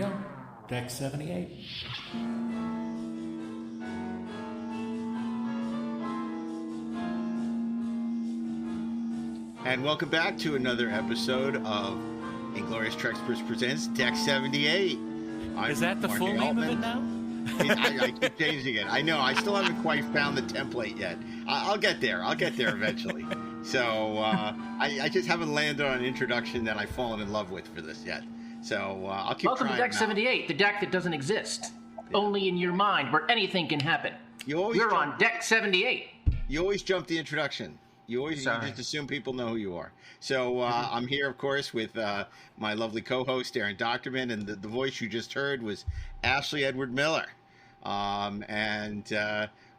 go. Deck 78. And welcome back to another episode of Inglorious Decksperts Presents Deck 78. Is that the full name of it now? I keep changing it. I know. I still haven't quite found the template yet. I'll get there. I'll get there eventually. So I just haven't landed on an introduction that I've fallen in love with for this yet. So I'll keep Welcome trying. to Deck 78, the deck that doesn't exist. Yeah. Only in your mind, where anything can happen. We're on Deck 78. You always jump the introduction. You just assume people know who you are. So I'm here, of course, with my lovely co-host, DAREN DOCHTERMAN, and the voice you just heard was Ashley Edward Miller.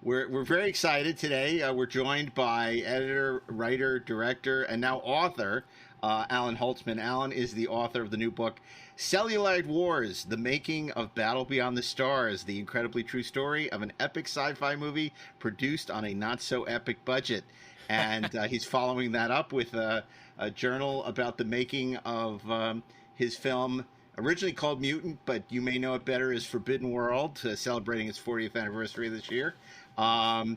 We're very excited today. We're joined by editor, writer, director, and now author, ALLAN HOLZMAN. ALLAN is the author of the new book, CELLULOID WARS, The Making of Battle Beyond the Stars, the incredibly true story of an epic sci-fi movie produced on a not-so-epic budget. And he's following that up with a journal about the making of his film, originally called Mutant, but you may know it better as Forbidden World, celebrating its 40th anniversary this year. I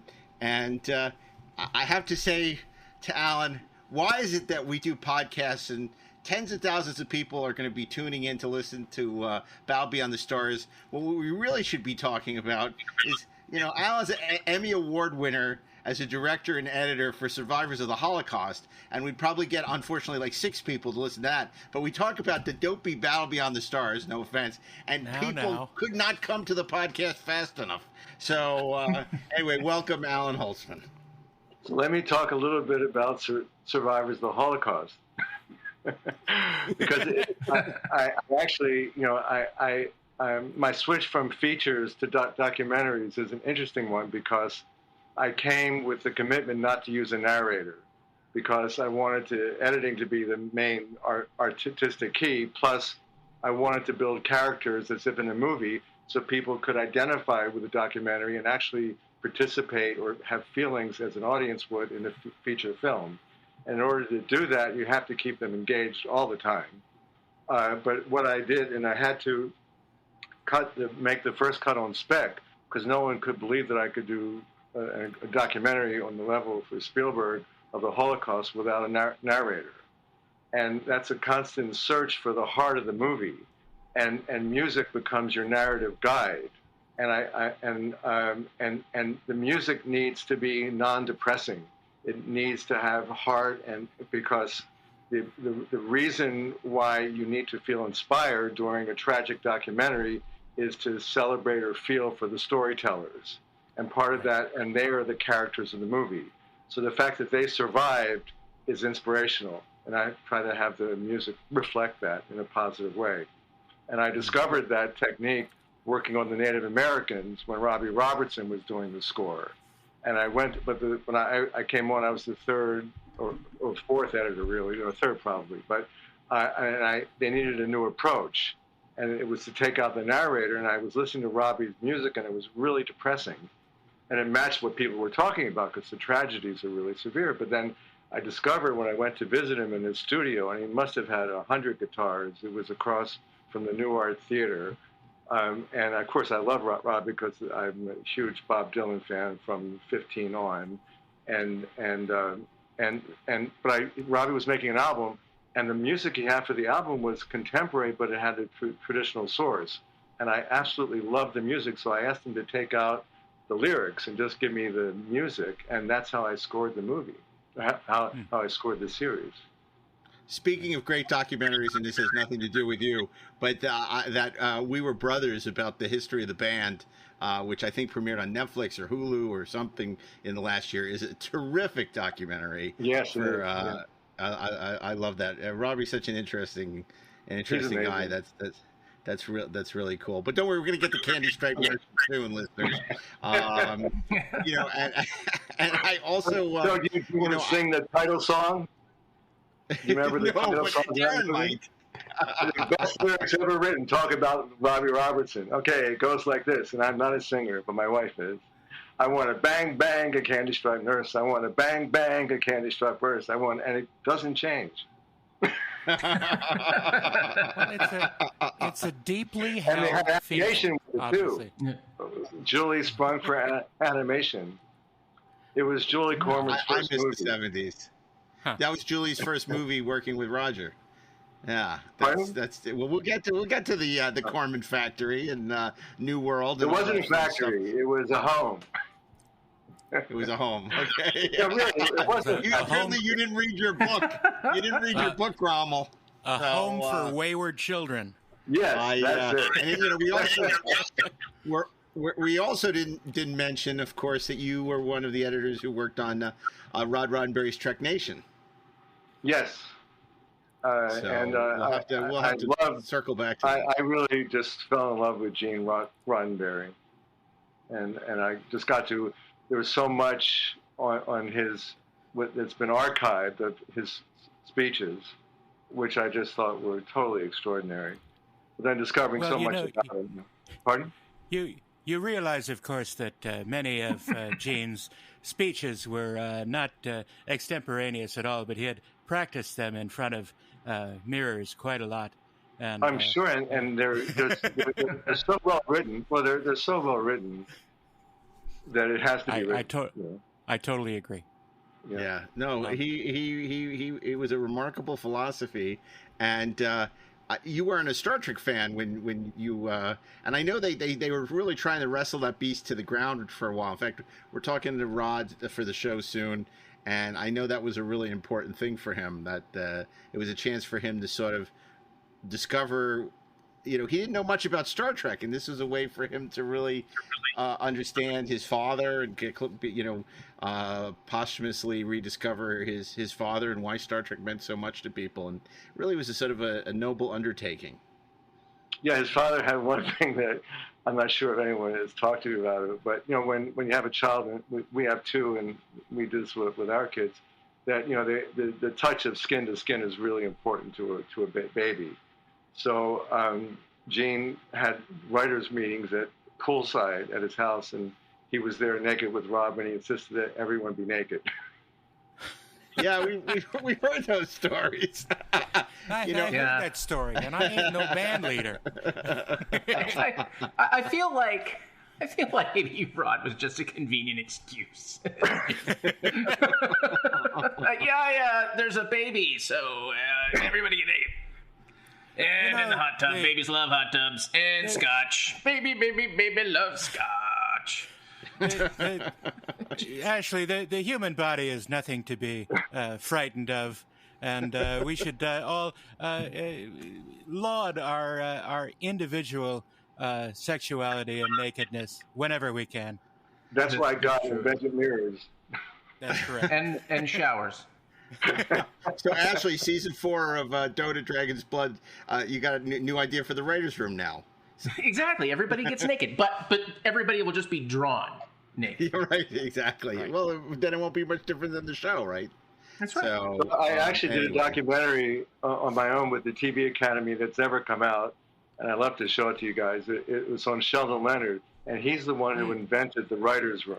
have to say to Alan, why is it that we do podcasts and tens of thousands of people are going to be tuning in to listen to Battle Beyond the Stars? What we really should be talking about is, Alan's an Emmy Award winner as a director and editor for Survivors of the Holocaust, and we'd probably get, unfortunately, like 6 people to listen to that. But we talk about the dopey Battle Beyond the Stars, no offense, and people could not come to the podcast fast enough. So, anyway, welcome, ALLAN HOLZMAN. So let me talk a little bit about Survivors of the Holocaust. Because I actually, my switch from features to documentaries is an interesting one, because I came with the commitment not to use a narrator, because I wanted editing to be the main artistic key. Plus, I wanted to build characters as if in a movie, so people could identify with the documentary and actually participate or have feelings as an audience would in a feature film. And in order to do that, you have to keep them engaged all the time. But what I did, and I had to make the first cut on spec, because no one could believe that I could do a documentary on the level for Spielberg of the Holocaust without a narrator. And that's a constant search for the heart of the movie. And music becomes your narrative guide. And the music needs to be non-depressing. It needs to have heart, and because the reason why you need to feel inspired during a tragic documentary is to celebrate or feel for the storytellers. And part of that, and they are the characters of the movie. So the fact that they survived is inspirational. And I try to have the music reflect that in a positive way. And I discovered that technique working on the Native Americans when Robbie Robertson was doing the score. And I went, but when I came on, I was the third or fourth editor, really, or third probably. But they needed a new approach. And it was to take out the narrator. And I was listening to Robbie's music, and it was really depressing. And it matched what people were talking about, because the tragedies are really severe. But then I discovered when I went to visit him in his studio, and he must have had 100 guitars. It was across from the New Art Theater. And of course, I love Rob because I'm a huge Bob Dylan fan from 15 on. But Robbie was making an album, and the music he had for the album was contemporary, but it had a traditional source. And I absolutely loved the music, so I asked him to take out the lyrics and just give me the music, and that's how I scored the movie, how I scored the series. Speaking of great documentaries, and this has nothing to do with you, but We Were Brothers, about the history of the band, which I think premiered on Netflix or Hulu or something in the last year, is a terrific documentary. Yes, I love that. Robbie's such an interesting guy. That's really cool. But don't worry, we're going to get the Candy Stripe version soon, listeners. And I also so do you want to sing the title song? You remember the title song? The best lyrics ever written talk about Robbie Robertson. Okay, it goes like this, and I'm not a singer, but my wife is. I want to bang, bang a candy stripe nurse. I want to bang, bang a candy stripe verse. And it doesn't change. It's a deeply held and they had animation feeling, with it too. Julie sprung for animation. It was Julie Corman's first movie. I missed the 70s. Huh. That was Julie's first movie working with Roger. Yeah, that's well. We'll get to the Corman factory and New World. It wasn't a factory. It was a home. It was a home. Okay. Yeah, really, it wasn't. You didn't read your book. You didn't read your book, Rommel. A home for wayward children. Yes, that's it. And we also didn't mention, of course, that you were one of the editors who worked on Rod Roddenberry's Trek Nation. Yes. We'll have to circle back to that. I really just fell in love with Gene Roddenberry. And I just got to, there was so much on his, that's been archived of his speeches, which I just thought were totally extraordinary. But then discovering so much about it. Pardon? You realize, of course, that many of Gene's speeches were not extemporaneous at all, but he had practiced them in front of mirrors quite a lot. And I'm sure, and they're so well written. Well, they're so well written that it has to be written. I totally agree. Yeah. No, he was a remarkable philosophy, and you weren't a Star Trek fan when you and I know they were really trying to wrestle that beast to the ground for a while. In fact, we're talking to Rod for the show soon, and I know that was a really important thing for him, that it was a chance for him to sort of discover, he didn't know much about Star Trek, and this was a way for him to really understand his father and get, posthumously rediscover his father and why Star Trek meant so much to people, and really was a sort of a noble undertaking. Yeah, his father had one thing that I'm not sure if anyone has talked to you about it, but when you have a child, and we have two, and we do this with our kids, that the touch of skin to skin is really important to a baby. So Gene had writers' meetings at poolside at his house, and he was there naked with Rob, and he insisted that everyone be naked. Yeah, we heard those stories. I heard that story, and I ain't no band leader. I feel like maybe Rod was just a convenient excuse. There's a baby, so everybody get naked. And in the hot tub, babies love hot tubs. And scotch. Baby loves scotch. Actually, the human body is nothing to be frightened of, and we should all laud our individual sexuality and nakedness whenever we can. That's why God invented mirrors. That's correct. And showers. So, Ashley, season 4 of Dota Dragon's Blood, you got a new idea for the writers' room now. Exactly. Everybody gets naked, but everybody will just be drawn naked. You're right. Exactly. Yeah. Well, then it won't be much different than the show, right? That's right. So I actually did a documentary on my own with the TV Academy that's never come out, and I'd love to show it to you guys. It was on Sheldon Leonard, and he's the one who invented the writers' room.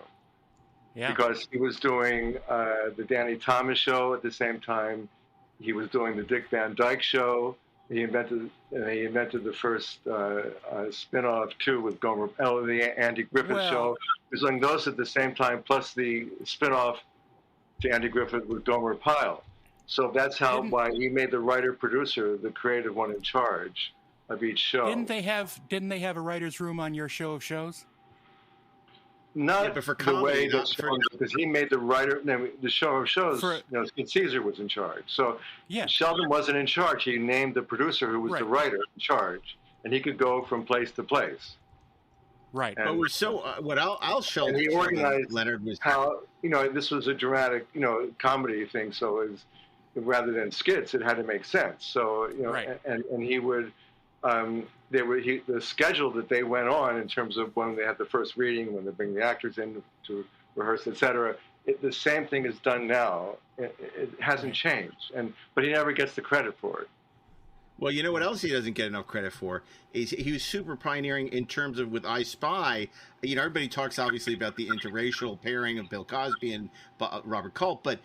Yeah. Because he was doing the Danny Thomas show at the same time. He was doing the Dick Van Dyke show. He invented the first spin-off too with the Andy Griffith show. He was doing those at the same time, plus the spin-off to Andy Griffith with Gomer Pyle. So that's why he made the writer-producer the creative one in charge of each show. Didn't they have a writer's room on your show of shows? Not but for the way that because he made the show of shows. Caesar was in charge, so Sheldon wasn't in charge. He named the producer who was the writer in charge, and he could go from place to place. Right, but we're so what I'll show. And he organized Leonard was how this was a dramatic comedy thing, so it was, rather than skits, it had to make sense. So and he would. The schedule that they went on in terms of when they had the first reading, when they bring the actors in to rehearse, etc. The same thing is done now. It hasn't changed, but he never gets the credit for it. Well, you know what else he doesn't get enough credit for is he was super pioneering in terms of with I Spy. You know, everybody talks obviously about the interracial pairing of Bill Cosby and Robert Culp, but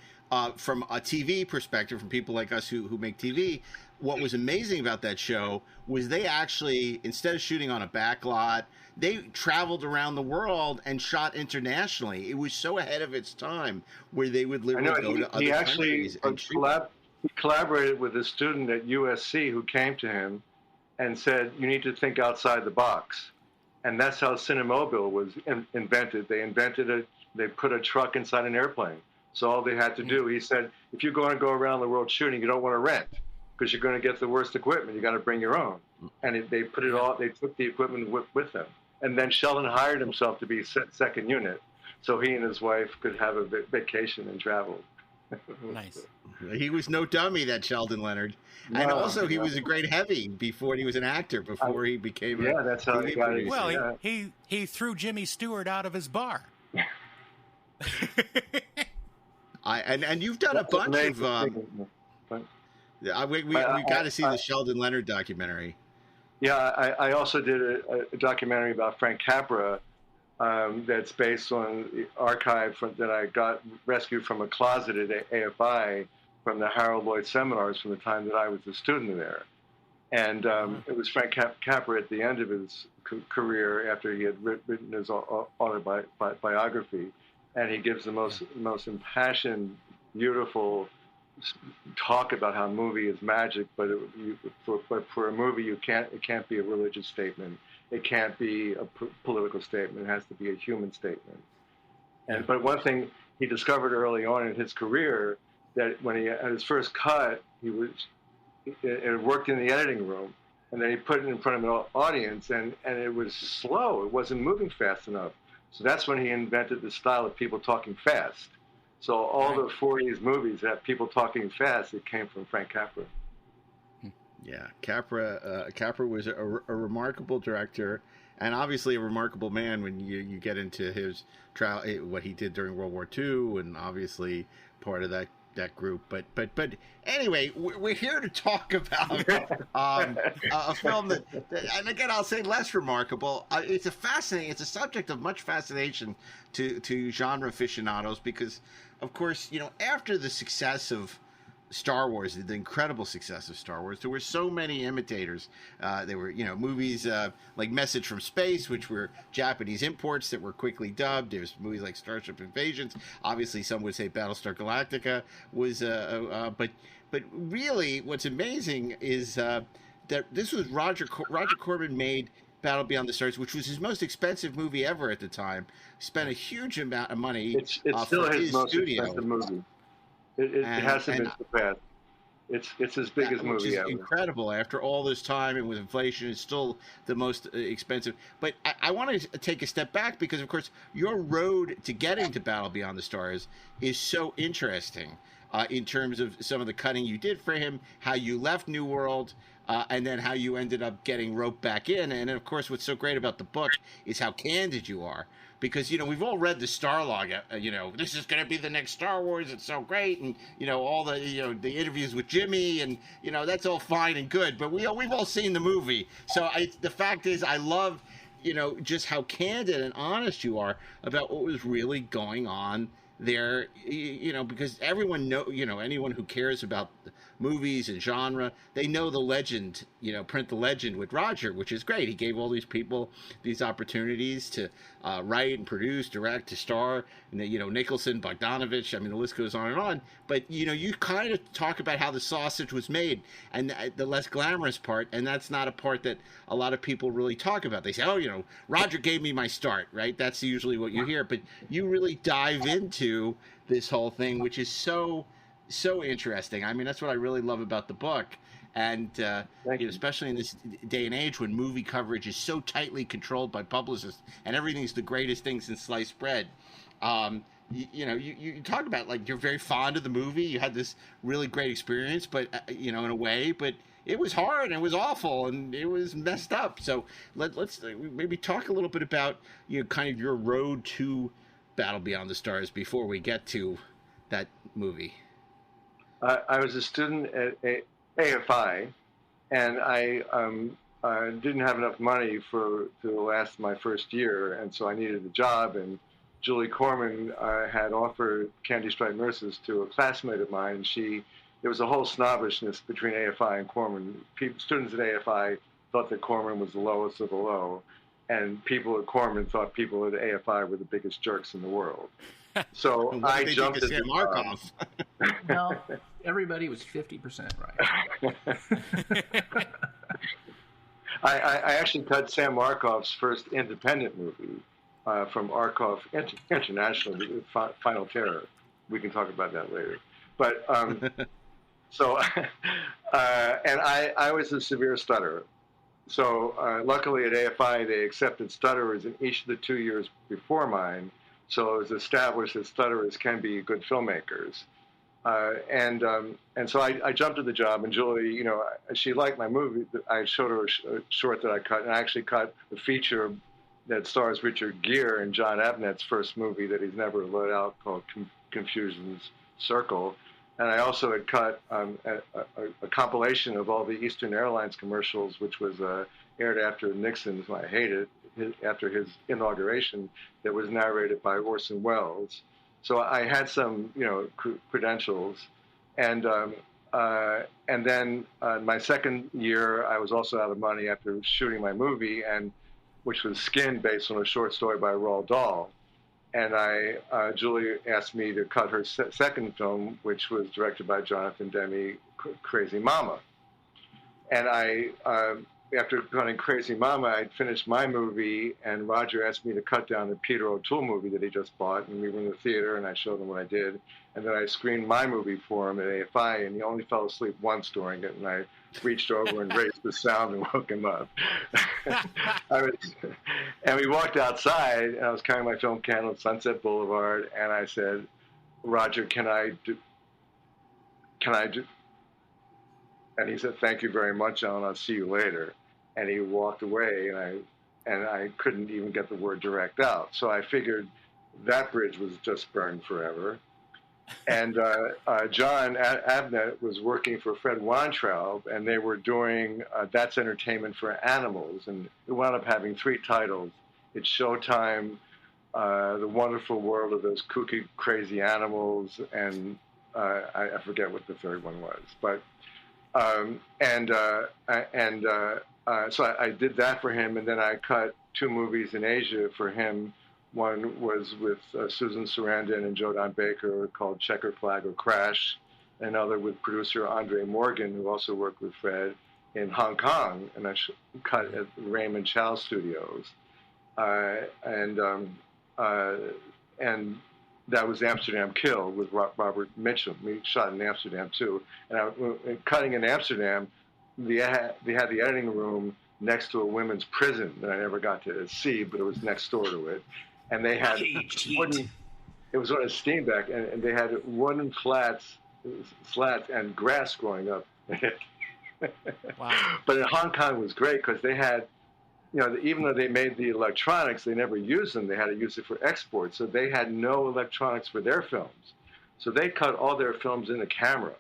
from a TV perspective, from people like us who make TV, what was amazing about that show was they actually, instead of shooting on a backlot, they traveled around the world and shot internationally. It was so ahead of its time, where they would literally go to other countries and shoot. He collaborated with a student at USC who came to him and said, "You need to think outside the box." And that's how Cinemobile was invented. They put a truck inside an airplane. So all they had to do, he said, if you're going to go around the world shooting, you don't want to rent because you're going to get the worst equipment. You got to bring your own. And they put it all. They took the equipment with them. And then Sheldon hired himself to be second unit, so he and his wife could have a vacation and travel. Nice. He was no dummy, that Sheldon Leonard. And also, he was a great heavy bui he was an actor, before he became a that's how he got it. Well, he threw Jimmy Stewart out of his bar. And you've done a bunch of... we got to see the Sheldon Leonard documentary. Yeah, I also did a documentary about Frank Capra that's based on the archive that I got rescued from a closet at AFI from the Harold Lloyd seminars from the time that I was a student there. And it was Frank Capra at the end of his career after he had written his autobiography. And he gives the most impassioned, beautiful talk about how a movie is magic, but for a movie, it can't be a religious statement. It can't be a political statement. It has to be a human statement. But one thing he discovered early on in his career, that when he had his first cut, it worked in the editing room, and then he put it in front of an audience, and it was slow. It wasn't moving fast enough. So that's when he invented the style of people talking fast. So all the 40s movies that have people talking fast, it came from Frank Capra. Yeah, Capra was a remarkable director, and obviously a remarkable man when you get into his trial, what he did during World War II, and obviously part of that group. But anyway, we're here to talk about a film that, and again, I'll say less remarkable. It's a subject of much fascination to genre aficionados, because, of course, after the success of Star Wars, the incredible success of Star Wars, there were so many imitators. There were, movies like Message from Space, which were Japanese imports that were quickly dubbed. There's movies like Starship Invasions. Obviously, some would say Battlestar Galactica was, but really, what's amazing is that this was Roger Corman made Battle Beyond the Stars, which was his most expensive movie ever at the time. Spent a huge amount of money. It's still his most expensive movie. It hasn't been surpassed. It's his biggest movie ever. Incredible. After all this time, and with inflation, it's still the most expensive. But I want to take a step back, because, of course, your road to getting to Battle Beyond the Stars is so interesting in terms of some of the cutting you did for him, how you left New World, and then how you ended up getting roped back in. And, of course, what's so great about the book is how candid you are. Because, we've all read the Starlog, this is going to be the next Star Wars, it's so great, and, all the, the interviews with Jimmy, and, that's all fine and good, but we've all seen the movie. So the fact is, I love, just how candid and honest you are about what was really going on there, because everyone anyone who cares about movies and genre, they know the legend, print the legend with Roger, which is great. He gave all these people these opportunities to write and produce, direct, to star, and Nicholson, Bogdanovich, the list goes on and on. But, you kind of talk about how the sausage was made, and the less glamorous part, and that's not a part that a lot of people really talk about. They say, oh, Roger gave me my start, right? That's usually what you hear. But you really dive into this whole thing, which is so interesting. That's what I really love about the book. And especially in this day and age when movie coverage is so tightly controlled by publicists, and everything's the greatest thing since sliced bread. You talk about, like, you're very fond of the movie. You had this really great experience, but in a way, but it was hard and it was awful and it was messed up. So let's maybe talk a little bit about kind of your road to Battle Beyond the Stars before we get to that movie. I was a student at AFI, and I didn't have enough money to last my first year, and so I needed a job. And Julie Corman had offered Candy Striped Nurses to a classmate of mine. There was a whole snobbishness between AFI and Corman. Students at AFI thought that Corman was the lowest of the low, and people at Corman thought people at AFI were the biggest jerks in the world. So I jumped at Markov. No, everybody was 50% right. I actually cut Sam Markov's first independent movie from Arkoff International, Final Terror. We can talk about that later. But so, and I was a severe stutterer. So luckily at AFI, they accepted stutterers in each of the 2 years before mine. So it was established that stutterers can be good filmmakers. And so I jumped at the job, and Julie, she liked my movie. I showed her a short that I cut, and I actually cut a feature that stars Richard Gere and John Abnett's first movie that he's never let out, called Confusion's Circle. And I also had cut a compilation of all the Eastern Airlines commercials, which was aired after Nixon's, I hate it, after his inauguration, that was narrated by Orson Welles. So I had some, credentials, and then my second year, I was also out of money after shooting my movie, which was Skin, based on a short story by Roald Dahl. And Julie asked me to cut her second film, which was directed by Jonathan Demme, Crazy Mama. And after cutting Crazy Mama, I'd finished my movie, and Roger asked me to cut down the Peter O'Toole movie that he just bought, and we were in the theater, and I showed him what I did. And then I screened my movie for him at AFI, and he only fell asleep once during it, and I reached over and raised the sound and woke him up. And we walked outside, and I was carrying my film camera on Sunset Boulevard, and I said, Roger, can I do? And he said, thank you very much, Alan, I'll see you later. And he walked away, and I couldn't even get the word direct out. So I figured that bridge was just burned forever. And John Abnett was working for Fred Weintraub, and they were doing That's Entertainment for Animals. And it wound up having 3 titles. It's Showtime, The Wonderful World of Those Kooky, Crazy Animals, and I forget what the third one was. But so I did that for him, and then I cut 2 movies in Asia for him. One was with Susan Sarandon and Jodan Baker, called Checker Flag or Crash. Another with producer Andre Morgan, who also worked with Fred, in Hong Kong, and I cut at Raymond Chow Studios. And that was Amsterdam Kill with Robert Mitchum. We shot in Amsterdam too. And cutting in Amsterdam, they had the editing room next to a women's prison that I never got to see, but it was next door to it. And they had wooden, it was on a steam deck, and they had wooden slats and grass growing up. Wow. But in Hong Kong was great because they had, even though they made the electronics, they never used them. They had to use it for export. So they had no electronics for their films. So they cut all their films in the camera.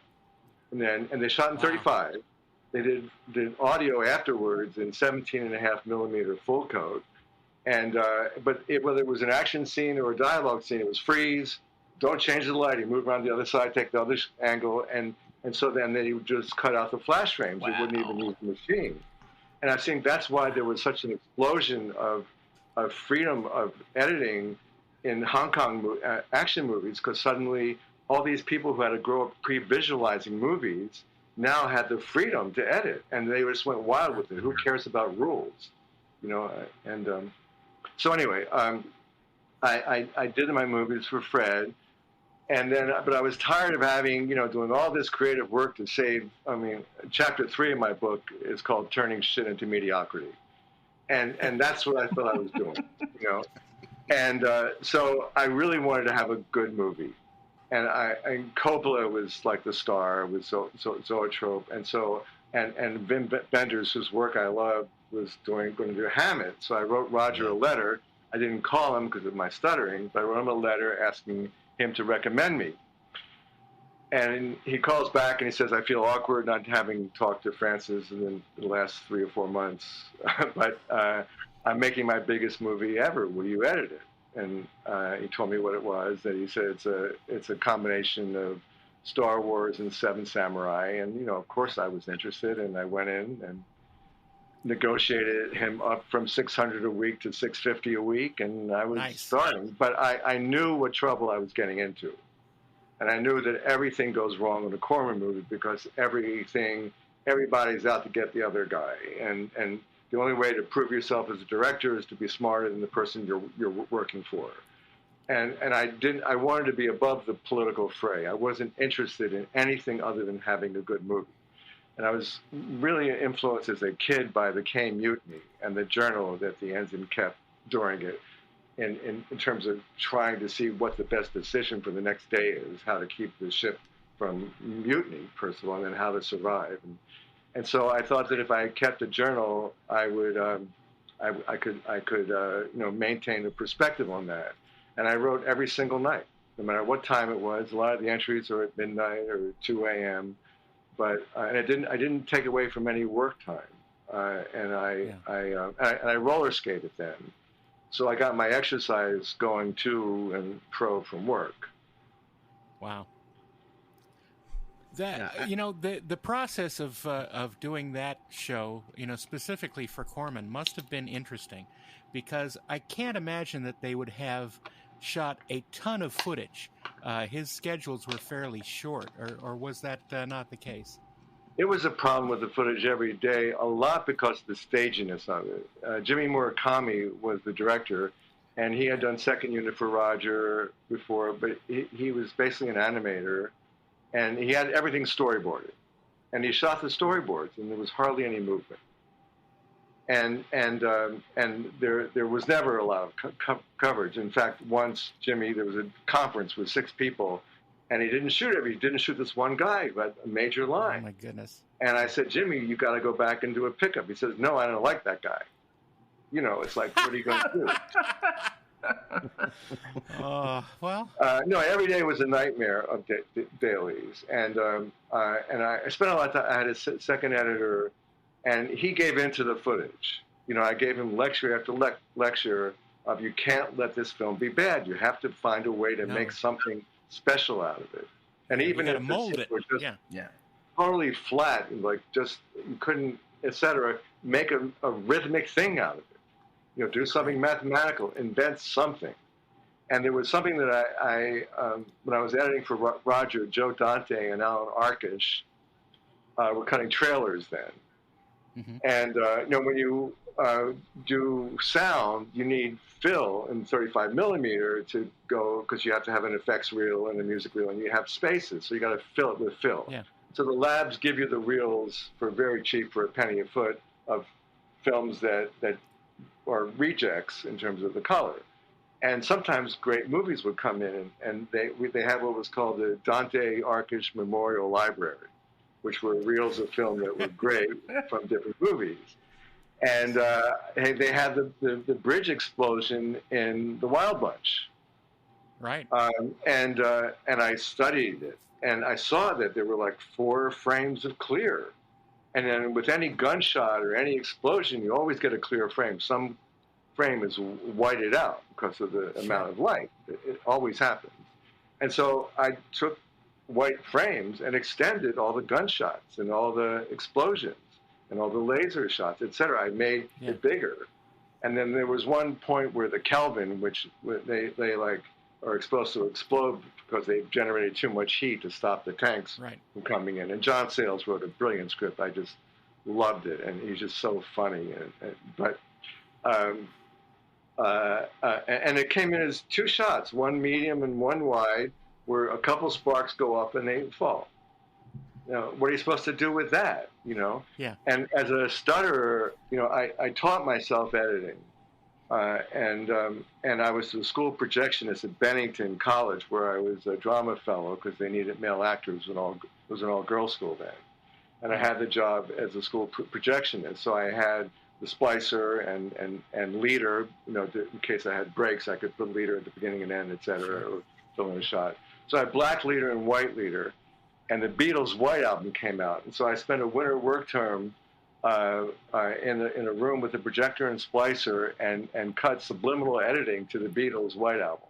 And they shot in 35. They did audio afterwards in 17.5 millimeter full coat. And but whether it was an action scene or a dialogue scene, it was freeze, don't change the lighting, move around the other side, take the other angle, and so then they would just cut out the flash frames. They wouldn't even use the machine. And I think that's why there was such an explosion of freedom of editing in Hong Kong action movies, because suddenly all these people who had to grow up pre-visualizing movies now had the freedom to edit, and they just went wild with it. Who cares about rules? So anyway, I did my movies for Fred, but I was tired of having, doing all this creative work to save. Chapter 3 of my book is called Turning Shit into Mediocrity. And that's what I thought I was doing, And so I really wanted to have a good movie. And Coppola was like the star, with Zoetrope. And Wim Wenders, whose work I love, was going to do Hammett. So I wrote Roger a letter. I didn't call him because of my stuttering, but I wrote him a letter asking him to recommend me. And he calls back and he says, I feel awkward not having talked to Francis in the last 3 or 4 months, but I'm making my biggest movie ever. Will you edit it? And he told me what it was. And he said it's a combination of Star Wars and Seven Samurai. And, of course I was interested. And I went in and negotiated him up from $600 a week to $650 a week. And I was starting. But I knew what trouble I was getting into. And I knew that everything goes wrong in a Corman movie because everybody's out to get the other guy. And the only way to prove yourself as a director is to be smarter than the person you're working for. And I wanted to be above the political fray. I wasn't interested in anything other than having a good movie. And I was really influenced as a kid by the K Mutiny and the journal that the ensign kept during it. In terms of trying to see what the best decision for the next day is, how to keep the ship from mutiny, first of all, and then how to survive. And so I thought that if I kept a journal, I would, I could maintain a perspective on that. And I wrote every single night, no matter what time it was. A lot of the entries are at midnight or 2 a.m. But and I didn't take away from any work time. And I roller skated then. So I got my exercise going to and pro from work. Wow. That the process of doing that show, specifically for Corman, must have been interesting, because I can't imagine that they would have shot a ton of footage. His schedules were fairly short, or was that not the case? It was a problem with the footage every day, a lot because of the staginess of it. Jimmy Murakami was the director, and he had done second unit for Roger before, but he was basically an animator, and he had everything storyboarded. And he shot the storyboards, and there was hardly any movement. And there was never a lot of coverage. In fact, once, Jimmy, there was a conference with 6 people, and he didn't shoot this one guy, but a major line. Oh, my goodness. And I said, Jimmy, you got to go back and do a pickup. He says, no, I don't like that guy. It's like, what are you going to do? No, every day was a nightmare of dailies. And I spent a lot of time. I had a second editor, and he gave in to the footage. I gave him lecture after lecture of, you can't let this film be bad. You have to find a way to make something special out of it. And even if it were just totally flat and you couldn't, etc., make a rhythmic thing out of it. Do something mathematical, invent something. And there was something that I when I was editing for Roger, Joe Dante and Alan Arkish were cutting trailers then. Mm-hmm. And when you do sound, you need fill in 35 millimeter to go, because you have to have an effects reel and a music reel, and you have spaces, so you got to fill it with fill. Yeah. So the labs give you the reels for very cheap, for a penny a foot, of films that are rejects in terms of the color. And sometimes great movies would come in, and they had what was called the Dante Arkish Memorial Library, which were reels of film that were great from different movies. And they had the bridge explosion in The Wild Bunch. Right. And I studied it, and I saw that there were like 4 frames of clear. And then with any gunshot or any explosion, you always get a clear frame. Some frame is whited out because of the amount of light. It always happens. And so I took white frames and extended all the gunshots and all the explosions and all the laser shots, etc. I made it bigger. And then there was one point where the Kelvin, which they are supposed to explode because they've generated too much heat to stop the tanks from coming in. And John Sayles wrote a brilliant script. I just loved it, and he's just so funny. And it came in as 2 shots, one medium and one wide, where a couple sparks go up and they fall. What are you supposed to do with that? Yeah. And as a stutterer, I taught myself editing, and I was a school projectionist at Bennington College, where I was a drama fellow because they needed male actors, and it was an all-girls school then. And I had the job as a school projectionist, so I had the splicer and leader, in case I had breaks, I could put leader at the beginning and end, etc., or fill in a shot. So I had black leader and white leader. and the Beatles' White Album came out. And so I spent a winter work term in a room with a projector and splicer and cut subliminal editing to the Beatles' White Album.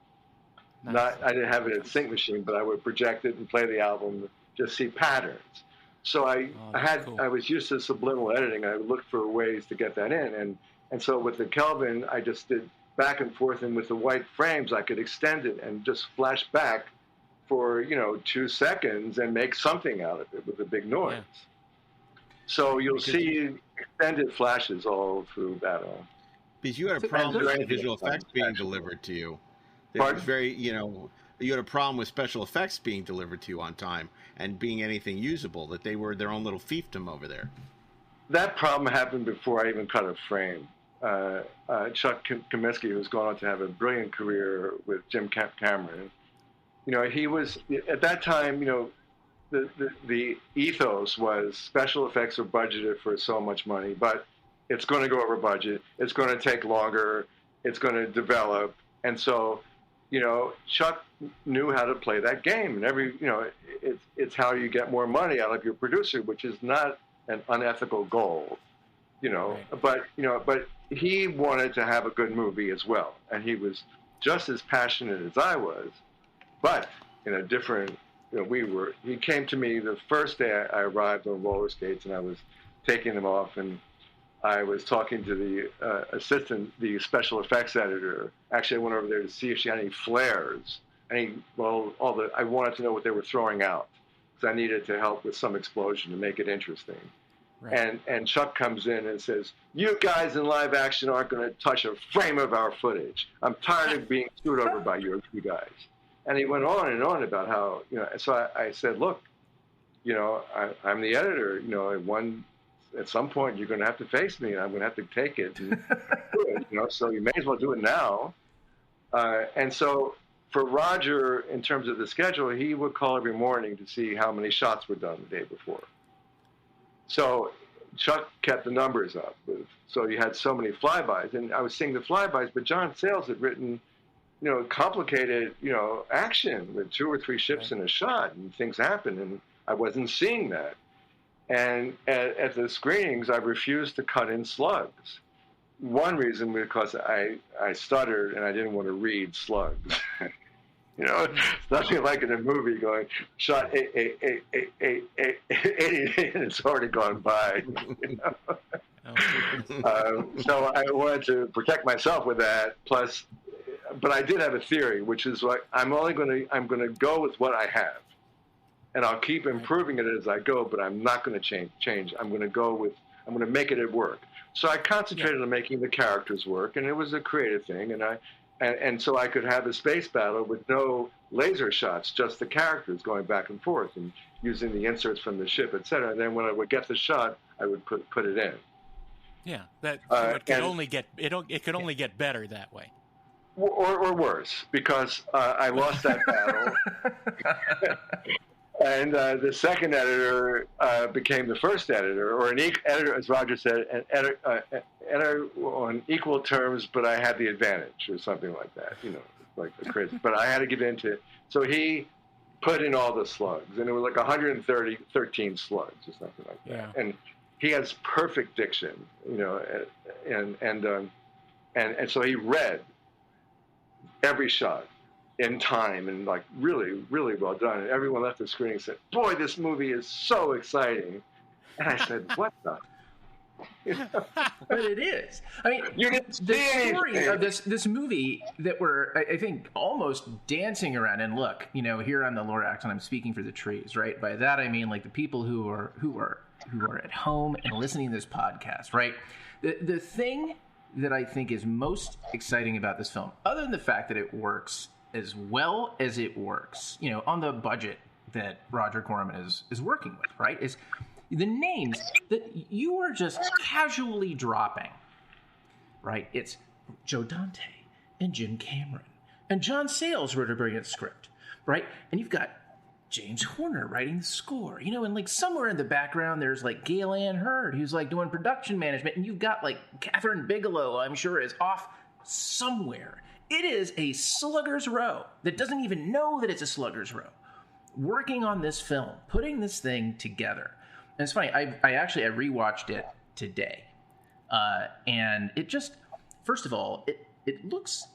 Nice. I didn't have it in Sync Machine, but I would project it and play the album, just see patterns. So I was used to subliminal editing. I looked for ways to get that in, and so with the Kelvin, I just did back and forth, and with the white frames, I could extend it and just flash back for 2 seconds and make something out of it with a big noise. Yeah. So you'll see extended flashes all through that. Because you had a problem with visual effects being delivered to you. It was very, you had a problem with special effects being delivered to you on time and being anything usable, that they were their own little fiefdom over there. That problem happened before I even cut a frame. Chuck Comiskey, who's gone on to have a brilliant career with Jim Cameron, he was, at that time, the ethos was special effects are budgeted for so much money, but it's going to go over budget. It's going to take longer. It's going to develop. And so, Chuck knew how to play that game. And it's how you get more money out of your producer, which is not an unethical goal, Right. But he wanted to have a good movie as well. And he was just as passionate as I was, but in a different, he came to me the first day I arrived on roller skates, and I was taking them off, and I was talking to the assistant, the special effects editor. Actually, I went over there to see if she had any flares. I wanted to know what they were throwing out, because I needed to help with some explosion to make it interesting. Right. And Chuck comes in and says, "You guys in live action aren't going to touch a frame of our footage. I'm tired of being screwed over by you guys." And he went on and on about how, so I said, "Look, I'm the editor. At some point you're going to have to face me, and I'm going to have to take it and do it, so you may as well do it now." And so for Roger, in terms of the schedule, he would call every morning to see how many shots were done the day before. So Chuck kept the numbers up. So you had so many flybys, and I was seeing the flybys, but John Sayles had written, complicated, action with 2 or 3 ships in a shot, and things happen, and I wasn't seeing that. And at the screenings, I refused to cut in slugs. One reason because I stuttered and I didn't want to read slugs. It's nothing like in a movie going, shot 88, and it's already gone by. So I wanted to protect myself with that. Plus, but I did have a theory, which is like I'm going to go with what I have. And I'll keep improving it as I go, but I'm not going to change. I'm going to make it work. So I concentrated on making the characters work, and it was a creative thing. And so I could have a space battle with no laser shots, just the characters going back and forth and using the inserts from the ship, et cetera. And then when I would get the shot, I would put it in. Yeah, it could only get better that way. Or worse, because I lost that battle. And the second editor became the first editor, or an editor, as Roger said, an editor on equal terms, but I had the advantage, or something like that, like crazy. But I had to give in to it. So he put in all the slugs, and it was like 13 slugs or something like that. Yeah. And he has perfect diction, and so he read every shot in time, and like really, really well done. And everyone left the screening and said, "Boy, this movie is so exciting." And I said, "What the?" But it is. I mean, the story of this movie that we're, I think, almost dancing around. And look, here on the Lorax, and I'm speaking for the trees, right? By that I mean like the people who are at home and listening to this podcast, right? The thing that I think is most exciting about this film, other than the fact that it works as well as it works, on the budget that Roger Corman is working with, right, is the names that you are just casually dropping, right? It's Joe Dante and Jim Cameron. And John Sayles wrote a brilliant script, right? And you've got James Horner writing the score, and like somewhere in the background, there's like Gail Ann Hurd, who's like doing production management. And you've got like Catherine Bigelow, I'm sure, is off somewhere. It is a slugger's row that doesn't even know that it's a slugger's row working on this film, putting this thing together. And it's funny, I rewatched it today. And it just, first of all, it looks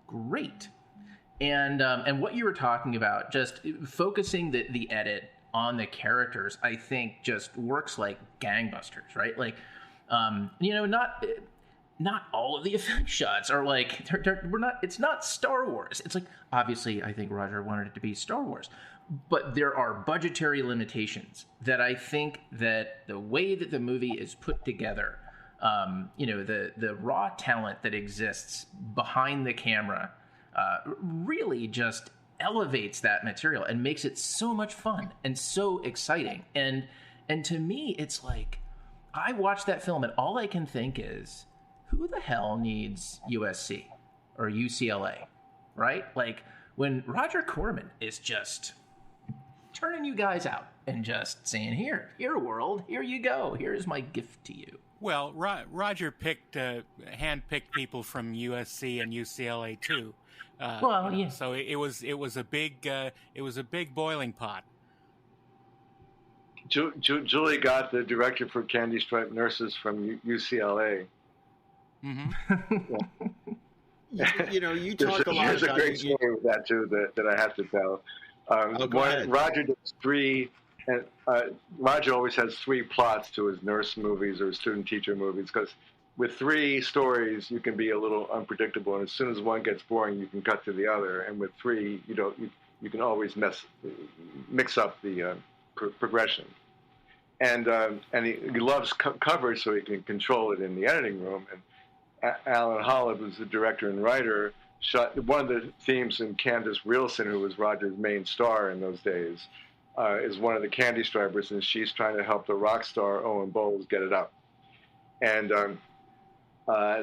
great. And what you were talking about, just focusing the edit on the characters, I think just works like gangbusters, right? Like, not all of the effect shots are like, it's not Star Wars. It's like, obviously, I think Roger wanted it to be Star Wars, but there are budgetary limitations that I think that the way that the movie is put together, the raw talent that exists behind the camera, really just elevates that material and makes it so much fun and so exciting. And to me, it's like, I watch that film and all I can think is, who the hell needs USC or UCLA, right? Like, when Roger Corman is just turning you guys out and just saying, here world, here you go, here's my gift to you. Well, Roger handpicked people from USC and UCLA too. Yeah. So it was a big boiling pot. Julie got the director for Candy Stripe Nurses from UCLA. Mm-hmm. You talk a lot. There's a great story with that too that I have to tell. Roger does three, and Roger always has three plots to his nurse movies or his student teacher movies, because with three stories you can be a little unpredictable, and as soon as one gets boring, you can cut to the other. And with three, you can always mix up the progression. And he loves cover, so he can control it in the editing room. And Allan Holzman, who's the director and writer, shot one of the themes in Candace Rielson, who was Roger's main star in those days, is one of the Candy Stripers, and she's trying to help the rock star Owen Bowles get it up. And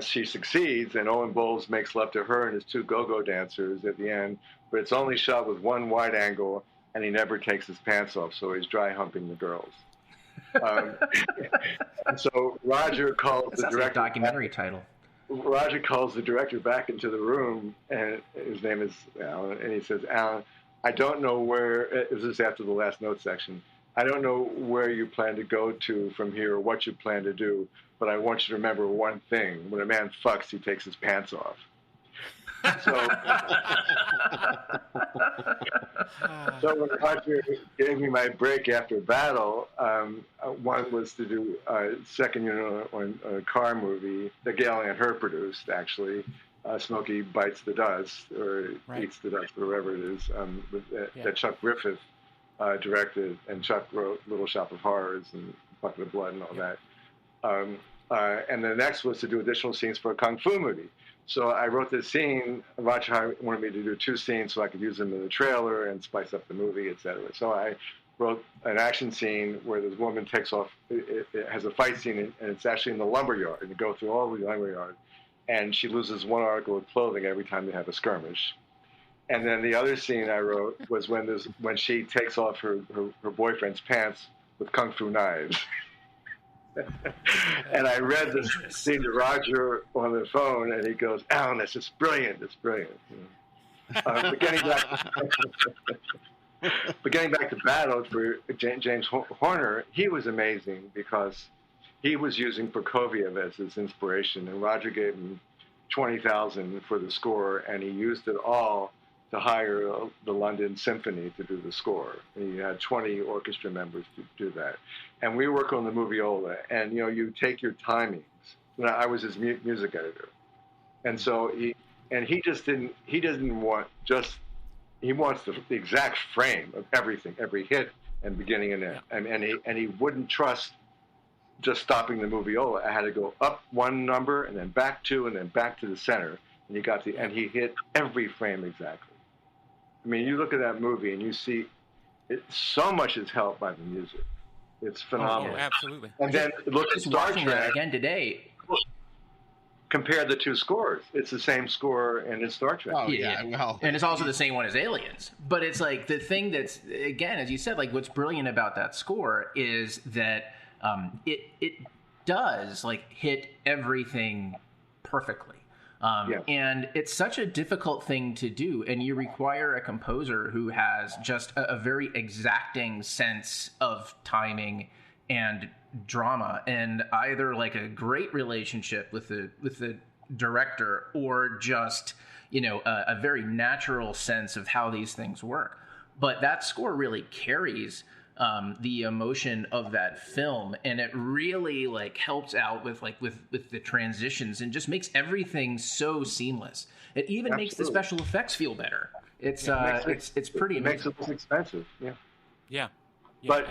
she succeeds, and Owen Bowles makes love to her and his two go-go dancers at the end, but it's only shot with one wide angle, and he never takes his pants off, so he's dry humping the girls. And so Roger calls the director. Like a documentary title. Roger calls the director back into the room, and his name is Alan, and he says, "Alan, I don't know where," this is after the last note section, "I don't know where you plan to go to from here or what you plan to do, but I want you to remember one thing. When a man fucks, he takes his pants off." So when Roger gave me my break after battle, one was to do a second unit on a car movie that Gail and her produced, actually. Smokey Bites the Dust, or Eats the Dust, or whatever it is, that Chuck Griffith directed, and Chuck wrote Little Shop of Horrors and Bucket of Blood and all that. And the next was to do additional scenes for a Kung Fu movie. So I wrote this scene. Roger wanted me to do two scenes so I could use them in the trailer and spice up the movie, etc. So I wrote an action scene where this woman takes off. It has a fight scene, and it's actually in the lumberyard. And you go through all the lumberyard, and she loses one article of clothing every time they have a skirmish. And then the other scene I wrote was when she takes off her boyfriend's pants with kung fu knives. And I read this scene to Roger on the phone, and he goes, "Alan, that's just brilliant. It's brilliant." But getting back to battle for James Horner, he was amazing because he was using Prokofiev as his inspiration, and Roger gave him $20,000 for the score, and he used it all to hire the London Symphony to do the score. And he had 20 orchestra members to do that. And we work on the moviola, and you take your timings. I was his music editor, and so he wants the exact frame of everything, every hit and beginning and end. And he wouldn't trust just stopping the moviola. I had to go up one number and then back two and then back to the center, and he hit every frame exactly. I mean, you look at that movie and you see so much is helped by the music. It's phenomenal. Oh, absolutely. And then look at Star Trek again today. Compare the two scores. It's the same score, and it's Star Trek. Oh yeah, well, and it's also the same one as Aliens. But it's like the thing that's, again, as you said, like what's brilliant about that score is that it does like hit everything perfectly. And it's such a difficult thing to do, and you require a composer who has just a very exacting sense of timing and drama, and either like a great relationship with the director, or just a very natural sense of how these things work. But that score really carries the emotion of that film, and it really like helps out with the transitions, and just makes everything so seamless. It even makes the special effects feel better. It's pretty amazing. It makes it less expensive. Yeah. But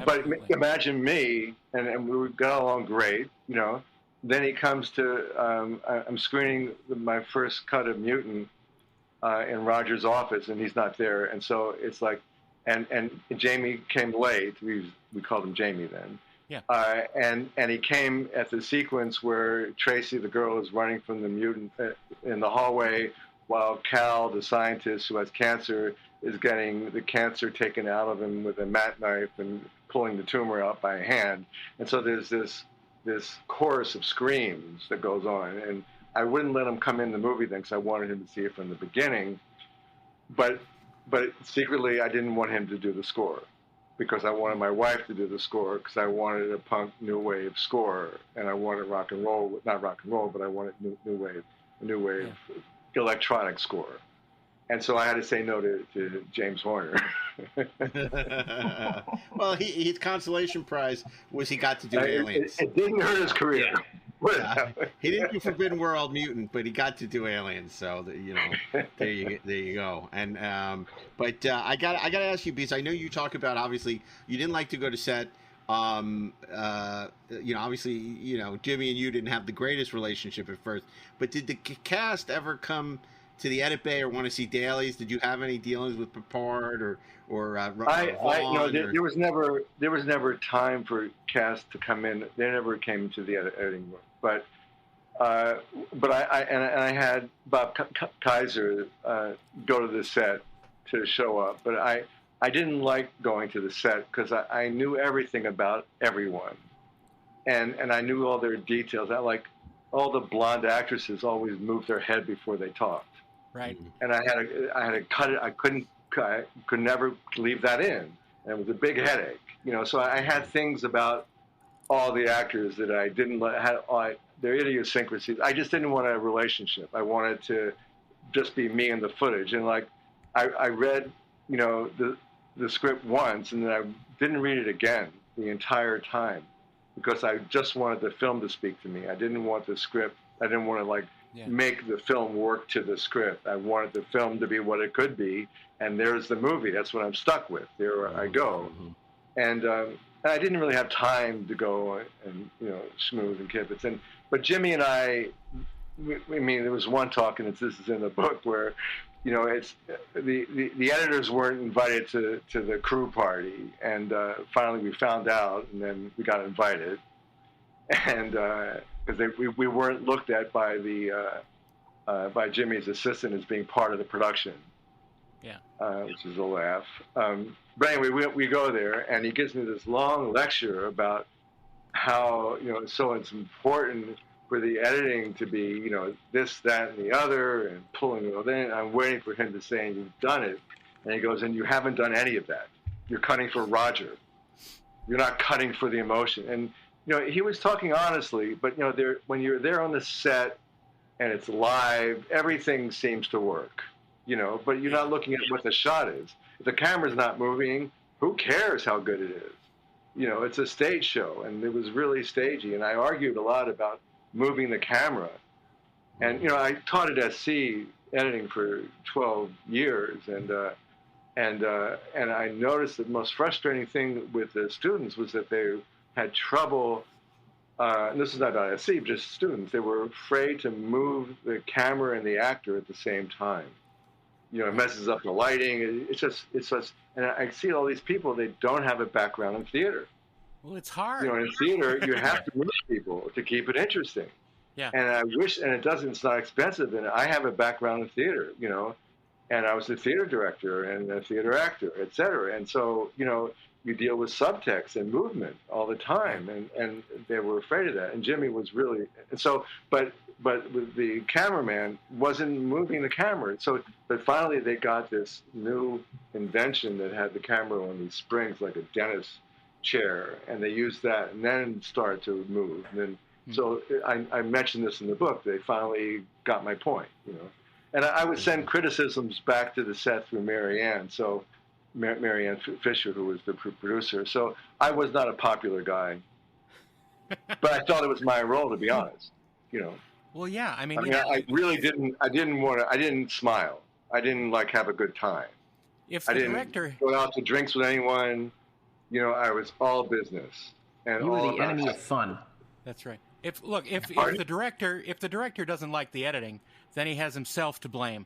imagine me, and we got along great, Then he comes to I'm screening my first cut of Mutant in Roger's office, and he's not there, and so it's like. And Jamie came late. We called him Jamie then. Yeah. And he came at the sequence where Tracy, the girl, is running from the mutant in the hallway, while Cal, the scientist who has cancer, is getting the cancer taken out of him with a mat knife and pulling the tumor out by hand. And so there's this chorus of screams that goes on. And I wouldn't let him come in the movie then, because I wanted him to see it from the beginning. But secretly, I didn't want him to do the score, because I wanted my wife to do the score, because I wanted a punk new wave score, and I wanted rock and roll, not rock and roll, but I wanted new wave electronic score. And so I had to say no to James Horner. Well, his consolation prize was he got to do Aliens. It didn't hurt his career. Yeah. He didn't do Forbidden World Mutant, but he got to do Aliens. So there you go. And but I gotta ask you, because I know you talk about, obviously you didn't like to go to set. Obviously Jimmy and you didn't have the greatest relationship at first. But did the cast ever come to the edit bay or want to see dailies? Did you have any dealings with Papard or there was never time for cast to come in. They never came to the editing room. But I had Bob Kaiser go to the set to show up. But I didn't like going to the set, because I knew everything about everyone, and I knew all their details. I like all the blonde actresses always moved their head before they talked. Right. And I had to cut it. I could never leave that in, and it was a big headache. So I had things about all the actors that I didn't their idiosyncrasies. I just didn't want a relationship. I wanted to just be me in the footage. And like I read, the script once, and then I didn't read it again the entire time, because I just wanted the film to speak to me. I didn't want the script. I didn't want to make the film work to the script. I wanted the film to be what it could be, and there's the movie. That's what I'm stuck with. There I go. And I didn't really have time to go and schmooze and kibitz. But Jimmy and I there was one talk, and this is in the book, where it's the editors weren't invited to the crew party, and finally we found out, and then we got invited, and because we weren't looked at by by Jimmy's assistant as being part of the production. Which is a laugh. But anyway, we go there, and he gives me this long lecture about how so it's important for the editing to be this, that, and the other, and pulling it all in. I'm waiting for him to say, and you've done it, and he goes, and you haven't done any of that. You're cutting for Roger. You're not cutting for the emotion. And he was talking honestly, but when you're there on the set and it's live, everything seems to work. But you're not looking at what the shot is. If the camera's not moving, who cares how good it is? It's a stage show, and it was really stagey. And I argued a lot about moving the camera. And I taught at SC editing for 12 years, and I noticed that the most frustrating thing with the students was that they had trouble. And this is not about SC, but just students. They were afraid to move the camera and the actor at the same time. It messes up the lighting. It's just, and I see all these people, they don't have a background in theater. Well, it's hard. In theater, you have to move people to keep it interesting. Yeah. And I wish, and it's not expensive, and I have a background in theater, and I was a theater director and a theater actor, et cetera. And so, you deal with subtext and movement all the time, and they were afraid of that. And Jimmy was really, and so, but the cameraman wasn't moving the camera. So, but finally they got this new invention that had the camera on these springs like a dentist chair, and they used that, and then started to move. And then, so I mentioned this in the book. They finally got my point, you know. And I would send criticisms back to the set through Marianne. So. Marianne Fisher, who was the producer. So I was not a popular guy, but I thought it was my role, to be honest. You know. Well, yeah. I mean, I really didn't. I didn't smile. I didn't like have a good time. If the director go out to drinks with anyone, you know, I was all business and you were all the enemy of fun. That's right. If the director doesn't like the editing, then he has himself to blame.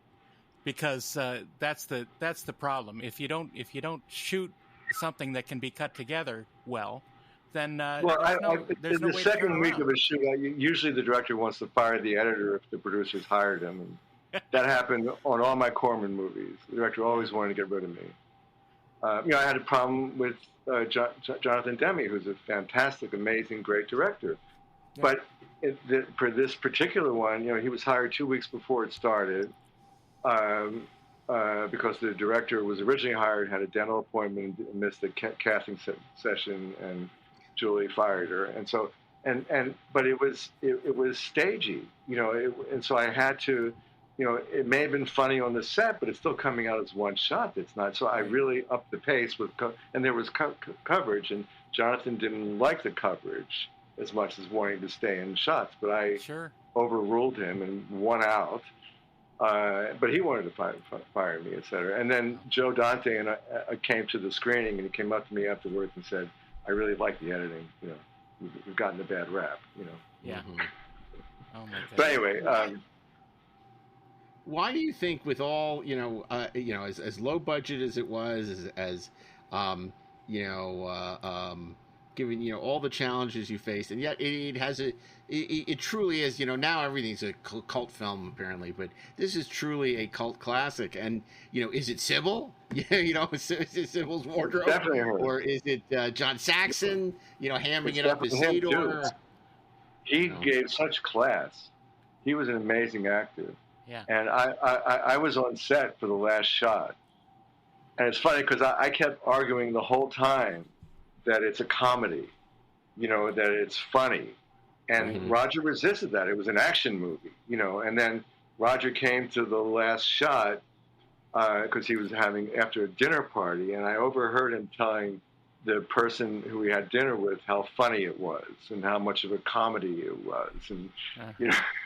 Because that's the problem. If you don't shoot something that can be cut together well, then there's in no the way second to week of a shoot, usually the director wants to fire the editor if the producers hired him, and that happened on all my Corman movies. The director always wanted to get rid of me. You know, I had a problem with Jonathan Demme, who's a fantastic, amazing, great director, but for this particular one, you know, he was hired 2 weeks before it started. Because the director was originally hired, had a dental appointment, and missed the casting session, and Julie fired her. And so, but it was stagey, you know. And so I had to, you know, it may have been funny on the set, but it's still coming out as one shot. That's not. So I really upped the pace and there was coverage, and Jonathan didn't like the coverage as much as wanting to stay in shots, but I overruled him and won out. But he wanted to fire me, etc. And then Joe Dante and I came to the screening, and he came up to me afterwards and said, "I really like the editing. You know, we've gotten a bad rap. You know." Yeah. Mm-hmm. Oh my God. But anyway, why do you think, with all as low budget as it was, as given all the challenges you faced, and yet it has it truly is, now everything's a cult film apparently, but this is truly a cult classic. And is it SYBIL? Is it SYBIL's wardrobe? Definitely her. Or is it John Saxon? Hamming it up as Theodore. He gave such class. He was an amazing actor. Yeah. And I was on set for the last shot, and it's funny because I kept arguing the whole time that it's a comedy, that it's funny. And Roger resisted that. It was an action movie, and then Roger came to the last shot because he was having, after a dinner party, and I overheard him telling the person who we had dinner with how funny it was and how much of a comedy it was, and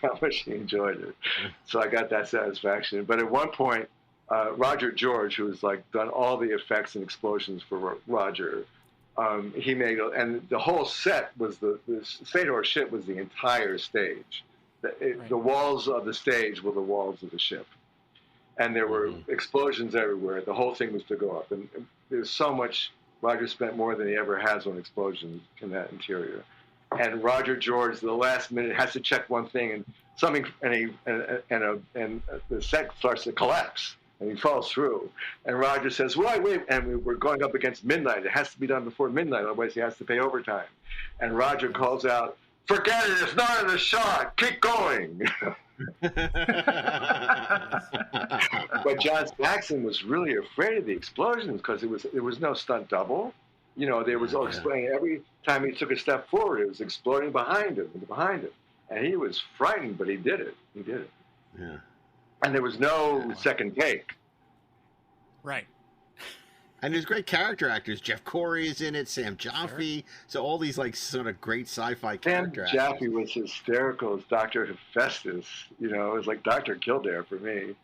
how much he enjoyed it. So I got that satisfaction. But at one point, Roger George, who has done all the effects and explosions for Roger, he made, and the whole set was the Theodore ship was the entire stage. The walls of the stage were the walls of the ship, and there were explosions everywhere. The whole thing was to go up, and there's so much. Roger spent more than he ever has on explosions in that interior. And Roger George, the last minute, has to check one thing, and something, and the set starts to collapse. And he falls through. And Roger says, wait, and we're going up against midnight. It has to be done before midnight, otherwise he has to pay overtime. And Roger calls out, "Forget it, it's not in the shot, keep going." But John Saxon was really afraid of the explosions because there was no stunt double. There was exploding. Every time he took a step forward, it was exploding behind him and behind him. And he was frightened, but he did it. Yeah. And there was no second take. Right. And there's great character actors. Jeff Corey is in it, Sam Jaffe. Sure. So all these sort of great sci-fi character actors. Sam Jaffe was hysterical as Dr. Hephaestus. It was like Dr. Kildare for me.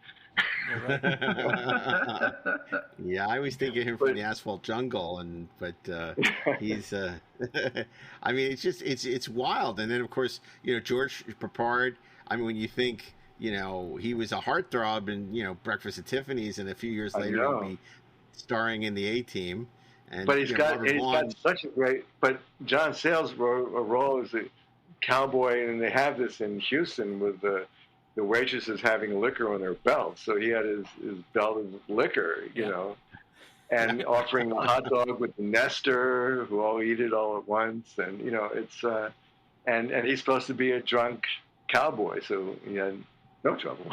Yeah, I always think of him from the Asphalt Jungle, but he's. I mean, it's wild. And then of course, George Peppard. I mean, when you think. He was a heartthrob in, Breakfast at Tiffany's, and a few years later he'll be starring in the A-Team. But he's got such a great. But John Sayles wrote a role as a cowboy, and they have this in Houston with the waitresses having liquor on their belts. So he had his belt of liquor, and offering a hot dog with the nester who all eat it all at once. And, you know, it's, and he's supposed to be a drunk cowboy, so he had no trouble.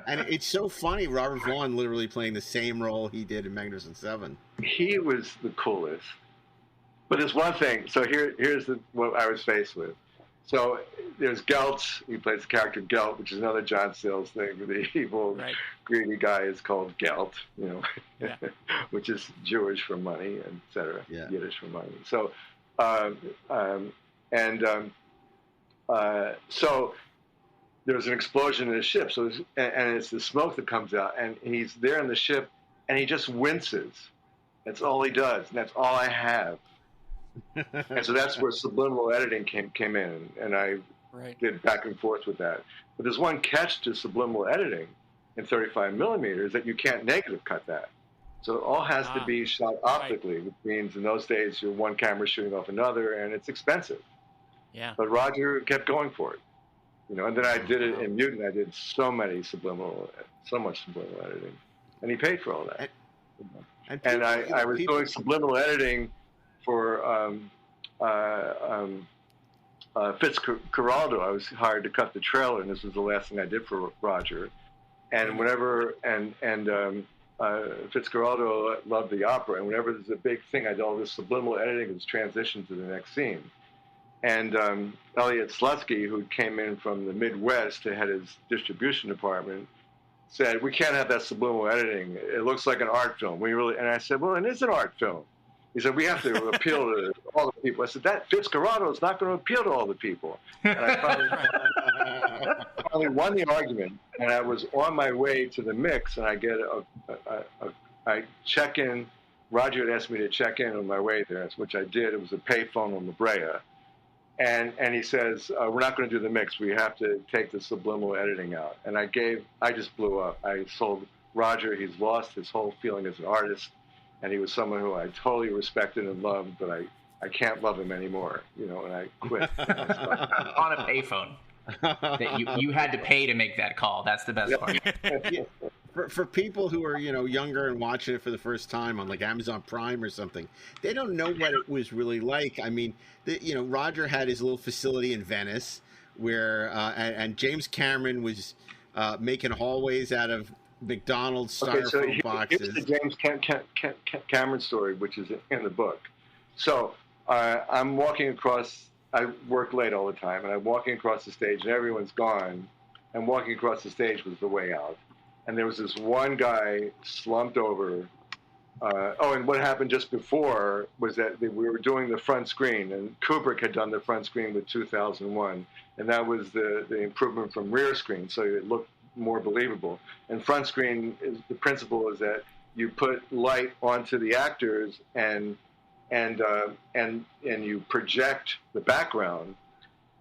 And it's so funny, Robert Vaughn literally playing the same role he did in Magnificent Seven. He was the coolest. But there's one thing. So here's what I was faced with. So there's Gelt. He plays the character Gelt, which is another John Sayles thing. The evil, greedy guy is called Gelt, you know, which is Jewish for money, et cetera, Yiddish for money. So, so there's an explosion in the ship. So, and it's the smoke that comes out, and he's there in the ship, and he just winces. That's all he does, and that's all I have. And so that's where subliminal editing came in, and I did back and forth with that. But there's one catch to subliminal editing in 35 millimeters that you can't negative cut that. So it all has to be shot optically, which means in those days you're one camera shooting off another, and it's expensive. Yeah. But Roger kept going for it, you know. And then I did it in Mutant. I did so much subliminal editing, and he paid for all that. And I was doing subliminal editing for Fitzcarraldo. I was hired to cut the trailer, and this was the last thing I did for Roger. And whenever Fitzcarraldo loved the opera, and whenever there's a big thing, I did all this subliminal editing and transition to the next scene. And Elliot Slutsky, who came in from the Midwest to head his distribution department, said, "We can't have that subliminal editing. It looks like an art film. We really." And I said, "Well, it is an art film." He said, "We have to appeal to all the people." I said, "That Fitzcarraldo is not going to appeal to all the people." And I finally won the argument, and I was on my way to the mix, and I get I check in. Roger had asked me to check in on my way there, which I did. It was a payphone on La Brea. And he says, "We're not going to do the mix. We have to take the subliminal editing out." And I just blew up. I sold Roger. He's lost his whole feeling as an artist. And he was someone who I totally respected and loved, but I can't love him anymore, you know, and I quit. On a payphone. That you had to pay to make that call. That's the best part. For people who are, you know, younger and watching it for the first time on like Amazon Prime or something, they don't know what it was really like. I mean, you know, Roger had his little facility in Venice where, and James Cameron was making hallways out of McDonald's styrofoam boxes. Here's the James Cameron story, which is in the book. So I'm walking across. I work late all the time, and I'm walking across the stage, and everyone's gone. And walking across the stage was the way out. And there was this one guy slumped over. And what happened just before was that we were doing the front screen, and Kubrick had done the front screen with 2001, and that was the improvement from rear screen, so it looked more believable. And front screen, the principle is that you put light onto the actors and you project the background,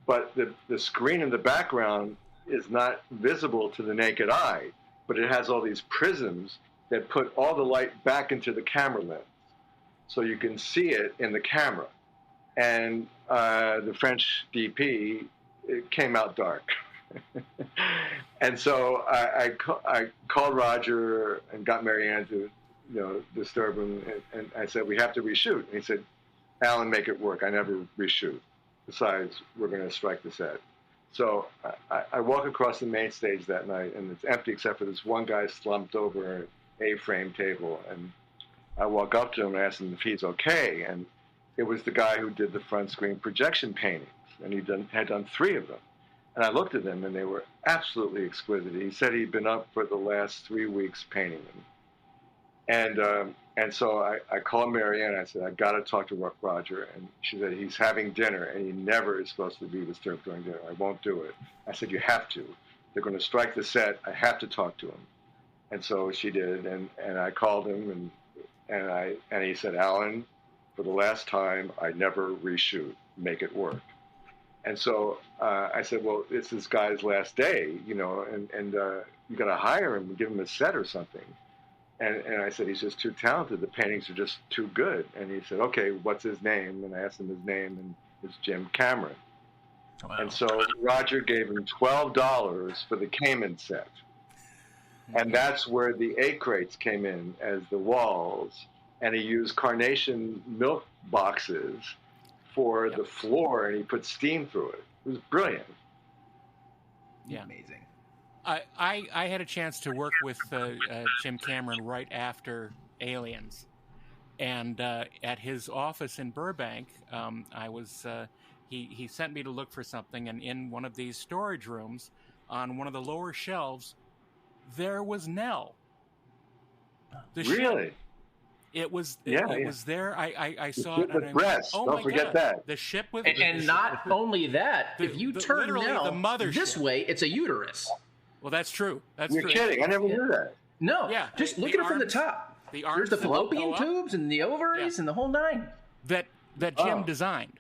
but the screen in the background is not visible to the naked eye, but it has all these prisms that put all the light back into the camera lens, so you can see it in the camera. And the French DP, it came out dark. And so I called Roger and got Marianne to, you know, disturb him, and I said, "We have to reshoot." And he said, "Alan, make it work. I never reshoot. Besides, we're going to strike the set." So I walk across the main stage that night, and it's empty except for this one guy slumped over an A-frame table. And I walk up to him and ask him if he's okay. And it was the guy who did the front screen projection paintings, and he had done 3 of them. And I looked at them, and they were absolutely exquisite. He said he'd been up for the last 3 weeks painting them. And so I called Marianne, and I said, "I got to talk to Roger." And she said, "He's having dinner, and he never is supposed to be disturbed during dinner. I won't do it." I said, "You have to. They're going to strike the set. I have to talk to him." And so she did, and I called him, and he said, "Alan, for the last time, I never reshoot. Make it work." And so I said, "Well, it's this guy's last day, you know, and you got to hire him and give him a set or something." And I said, "He's just too talented. The paintings are just too good." And he said, "Okay, what's his name?" And I asked him his name, and it's Jim Cameron. Wow. And so Roger gave him $12 for the Cayman set. And that's where the egg crates came in as the walls. And he used carnation milk boxes for the floor, and he put steam through it. It was brilliant. Yeah, amazing. I had a chance to work with Jim Cameron right after Aliens, and at his office in Burbank, he sent me to look for something, and in one of these storage rooms, on one of the lower shelves, there was Nell. Really? It was there. I saw it. With breasts. Don't forget that. The ship with and not only that, if you turn Nell the mother this way, it's a uterus. Well, that's true. You're kidding. I never knew that. No. Yeah. Just look at it from the top. There's the fallopian tubes and the ovaries and the whole nine. That Jim designed.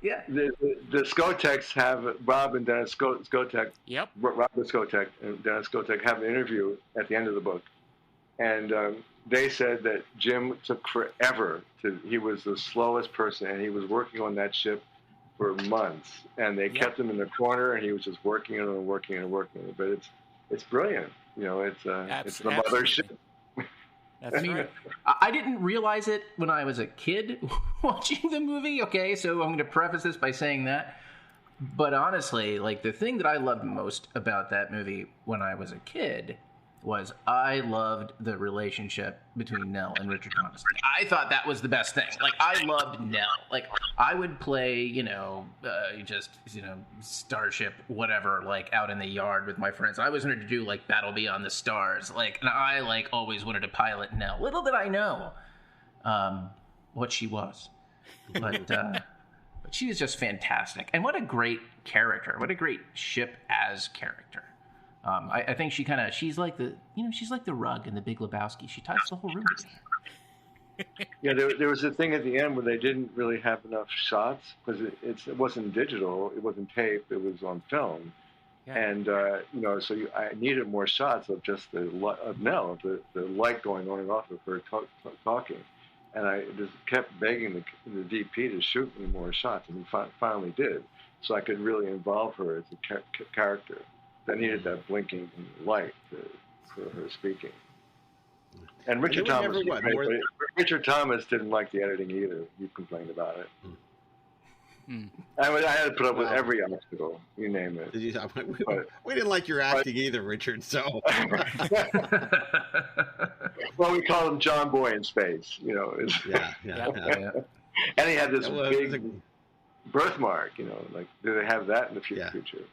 Yeah. The Skotex have Rob and Dennis Skotek. Yep. Rob Skotek and Dennis Skotek have an interview at the end of the book, and they said that Jim took forever he was the slowest person, and he was working on that ship for months, and they kept him in the corner, and he was just working on it. But it's brilliant. It's the mothership. That's right. I didn't realize it when I was a kid watching the movie. Okay, so I'm going to preface this by saying that. But honestly, like, the thing that I loved most about that movie when I was a kid was I loved the relationship between Nell and Richard Thomas. I thought that was the best thing. Like, I loved Nell. Like, I would play, Starship, whatever, like, out in the yard with my friends. I always wanted to do, like, Battle Beyond the Stars. Like, and I, like, always wanted to pilot Nell. Little did I know what she was. But she was just fantastic. And what a great character. What a great ship as character. I think she's like the rug in The Big Lebowski. She ties the whole room together. Yeah, there was a thing at the end where they didn't really have enough shots because it wasn't digital, it wasn't tape, it was on film, and I needed more shots of just of Nell, the light going on and off of her talking, and I just kept begging the DP to shoot me more shots, and he finally did, so I could really involve her as a character. I needed that blinking light for her speaking. And Richard Thomas didn't like the editing either. He complained about it. I had to put up with every obstacle, you name it. We didn't like your acting either, Richard. So, well, we called him John Boy in space. Yeah. And he had this big birthmark, like, do they have that in the future?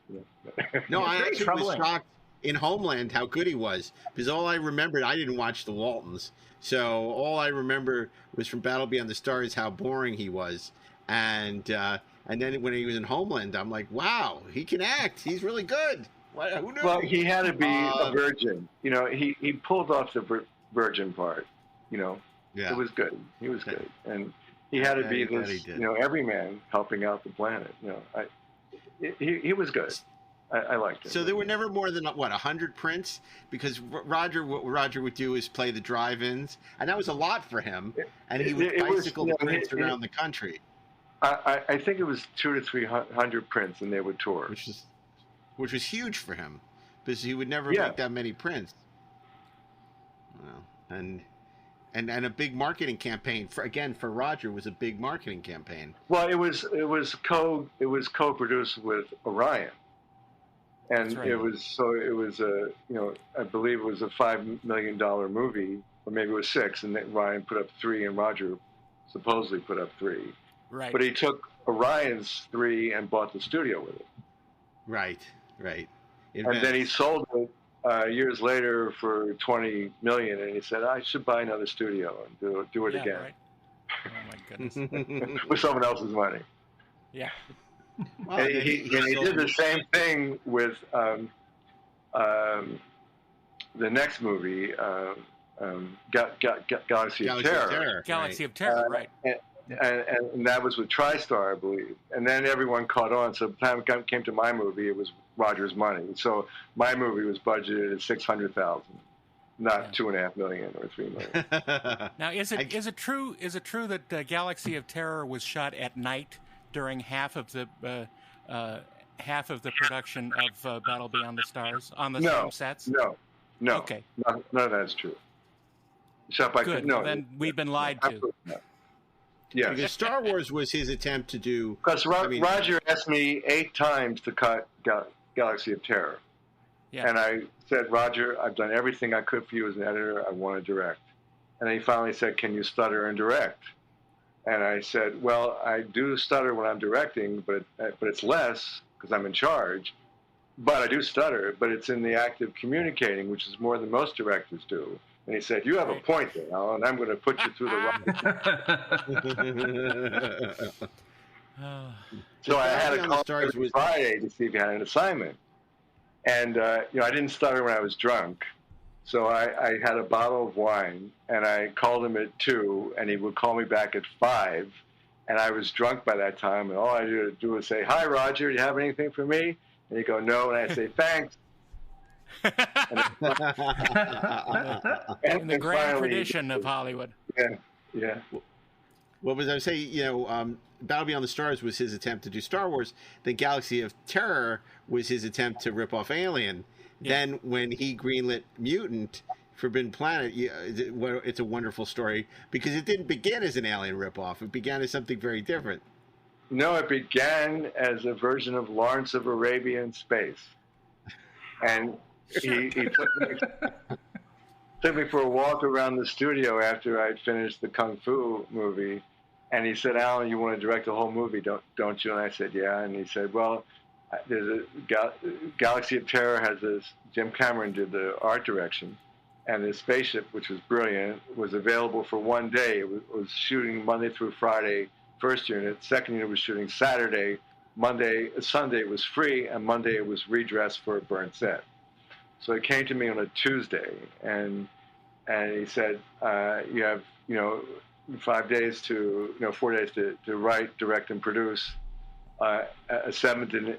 No, I actually was shocked in Homeland how good he was, because all I remembered, I didn't watch the Waltons, so all I remember was from Battle Beyond the Stars how boring he was, and then when he was in Homeland, I'm like, wow, he can act, he's really good. Who knew? Well, he had to be a virgin, he pulled off the virgin part, It was good, he was good, and he had to be this, everyman helping out the planet. He was good. I liked him. So there were never more than 100 prints, because what Roger would do is play the drive-ins, and that was a lot for him. And he would bicycle the prints around the country. I think it was 200 to 300 prints, and they would tour, which was huge for him, because he would never make that many prints. And a big marketing campaign for Roger was a big marketing campaign. Well, it was co-produced with Orion, and right. it was I believe it was a $5 million movie, or maybe it was $6 million, and then Orion put up $3 million, and Roger supposedly put up $3 million. Right. But he took Orion's $3 million and bought the studio with it. Right. And then he sold it years later for $20 million, and he said, I should buy another studio and do it again. Right. Oh my goodness. With someone else's money. Yeah. Well, And he did the same thing with the next movie, Galaxy of Terror. Galaxy of Terror, right. And that was with TriStar, I believe. And then everyone caught on. So by the time it came to my movie, it was Roger's money. So my movie was budgeted at $600,000, not $2.5 million or $3 million. Now, is it true that Galaxy of Terror was shot at night during half of the half of the production of Battle Beyond the Stars on the same sets? No. Okay. None of that's true. Good. Then we've been lied to. Yeah. Because Star Wars was his attempt to do... Because Roger asked me 8 times to cut Galaxy of Terror. Yeah. And I said, Roger, I've done everything I could for you as an editor. I want to direct. And he finally said, can you stutter and direct? And I said, well, I do stutter when I'm directing, but it's less because I'm in charge. But I do stutter, but it's in the act of communicating, which is more than most directors do. And he said, you have a point there, Alan. I'm going to put you through the right. So I had a call every Friday to see if he had an assignment. And, I didn't stutter when I was drunk. So I had a bottle of wine, and I called him at 2, and he would call me back at 5. And I was drunk by that time, and all I had to do was say, hi, Roger, do you have anything for me? And he'd go, no, and I'd say, thanks. In the grand tradition of Hollywood. Yeah. Well, as I say, Battle Beyond the Stars was his attempt to do Star Wars. The Galaxy of Terror was his attempt to rip off Alien. Yeah. Then when he greenlit Mutant, Forbidden Planet, it's a wonderful story because it didn't begin as an Alien ripoff. It began as something very different. No, it began as a version of Lawrence of Arabia in space. And he took me for a walk around the studio after I'd finished the Kung Fu movie. And he said, Alan, you want to direct the whole movie, don't you? And I said, yeah. And he said, well, there's a Galaxy of Terror has this, Jim Cameron did the art direction. And the spaceship, which was brilliant, was available for one day. It was shooting Monday through Friday, first unit. Second unit was shooting Saturday. Sunday it was free, and Monday it was redressed for a burnt set. So he came to me on a Tuesday, and he said, you have 4 days to write, direct, and produce a 7 to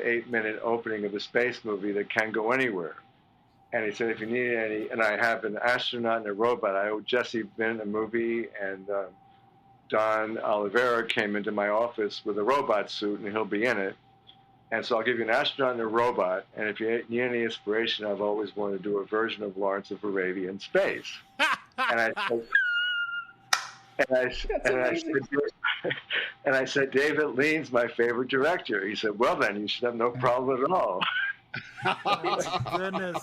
8 minute opening of a space movie that can go anywhere. And he said, if you need any, and I have an astronaut and a robot. I owe Jesse Vinn a movie, and Don Oliveira came into my office with a robot suit, and he'll be in it. And so I'll give you an astronaut and a robot, and if you need any inspiration, I've always wanted to do a version of Lawrence of Arabia in space. And I said, David Lean's my favorite director. He said, well, then you should have no problem at all. Goodness.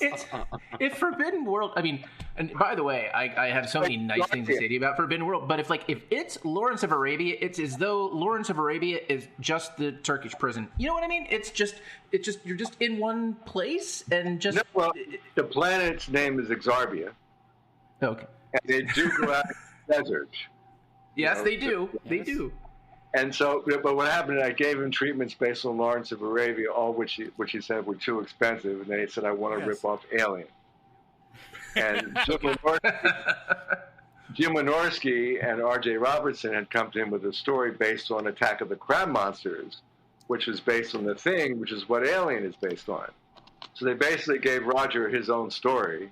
It's Forbidden World. I mean, and by the way, I have so many nice things to say to you about Forbidden World. But if it's Lawrence of Arabia, it's as though Lawrence of Arabia is just the Turkish prison. You know what I mean? It's just you're just in one place and just. No, well, the planet's name is Exarbia. Okay. And they do go out in the desert. Yes, they do. Yes. They do. And so, but what happened, I gave him treatments based on Lawrence of Arabia, all which he said were too expensive, and then he said, I want to rip off Alien. And Jim Wynorski and R.J. Robertson had come to him with a story based on Attack of the Crab Monsters, which was based on The Thing, which is what Alien is based on. So they basically gave Roger his own story,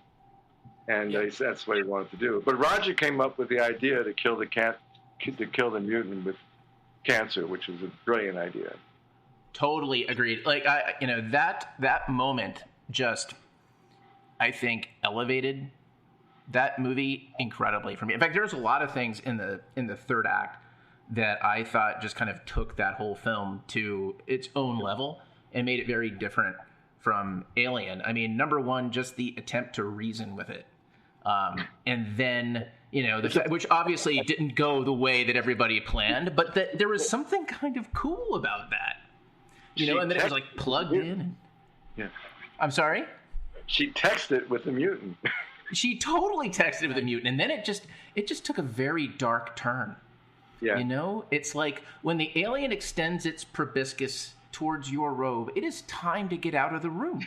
and that's what he wanted to do. But Roger came up with the idea to kill the mutant with cancer, which was a brilliant idea. Totally agreed. Like that moment just, I think, elevated that movie incredibly for me. In fact, there's a lot of things in the third act that I thought just kind of took that whole film to its own level and made it very different from Alien. I mean, number one, just the attempt to reason with it, and then. Which obviously didn't go the way that everybody planned, but there was something kind of cool about that. And then it was like plugged in. Yeah. I'm sorry? She texted with the mutant. She totally texted with the mutant, and then it just took a very dark turn. Yeah. It's like when the alien extends its proboscis towards your robe, it is time to get out of the room.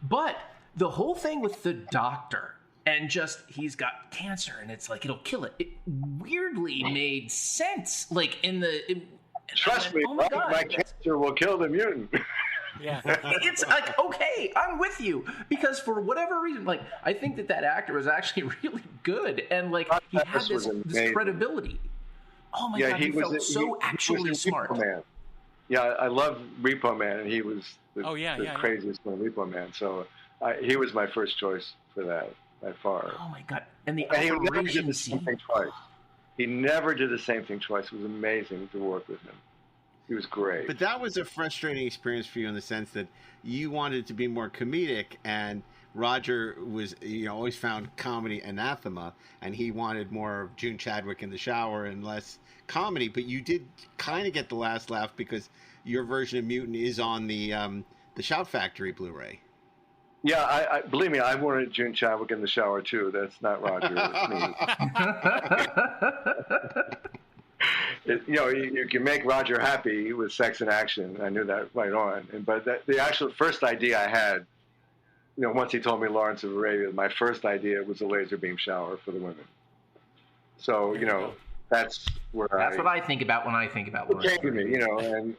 But the whole thing with the doctor, and he's got cancer, and it's like, it'll kill it. It weirdly made sense. Like Trust me, my cancer will kill the mutant. Yeah. It's like, okay, I'm with you. Because for whatever reason, like, I think that actor was actually really good. And, like, he had this credibility. Oh, my God, he felt so actually smart. Yeah, I love Repo Man, and he was the craziest one, Repo Man. So he was my first choice for that by far. Oh my God! And he never did the same thing twice. He never did the same thing twice. It was amazing to work with him. He was great. But that was a frustrating experience for you in the sense that you wanted it to be more comedic, and Roger was, always found comedy anathema, and he wanted more of June Chadwick in the shower and less comedy. But you did kind of get the last laugh because your version of Mutant is on the Shout Factory Blu-ray. Yeah, I believe me, I wanted June Chadwick in the shower too. That's not Roger, it's me. You can make Roger happy with sex and action. I knew that right on. But the actual first idea I had, once he told me Lawrence of Arabia, my first idea was a laser beam shower for the women. So, that's where that's what I think about when I think about Lawrence. It came to me,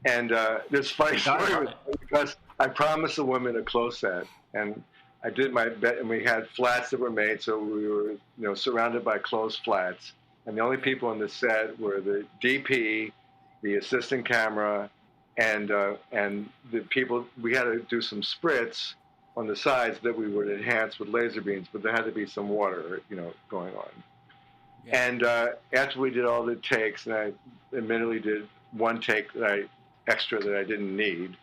and this funny story was because I promised the women a close set, and I did my bet, and we had flats that were made, so we were, surrounded by closed flats. And the only people on the set were the DP, the assistant camera, and the people. We had to do some spritz on the sides that we would enhance with laser beams, but there had to be some water, going on. Yeah. And after we did all the takes, and I admittedly did one take extra that I didn't need,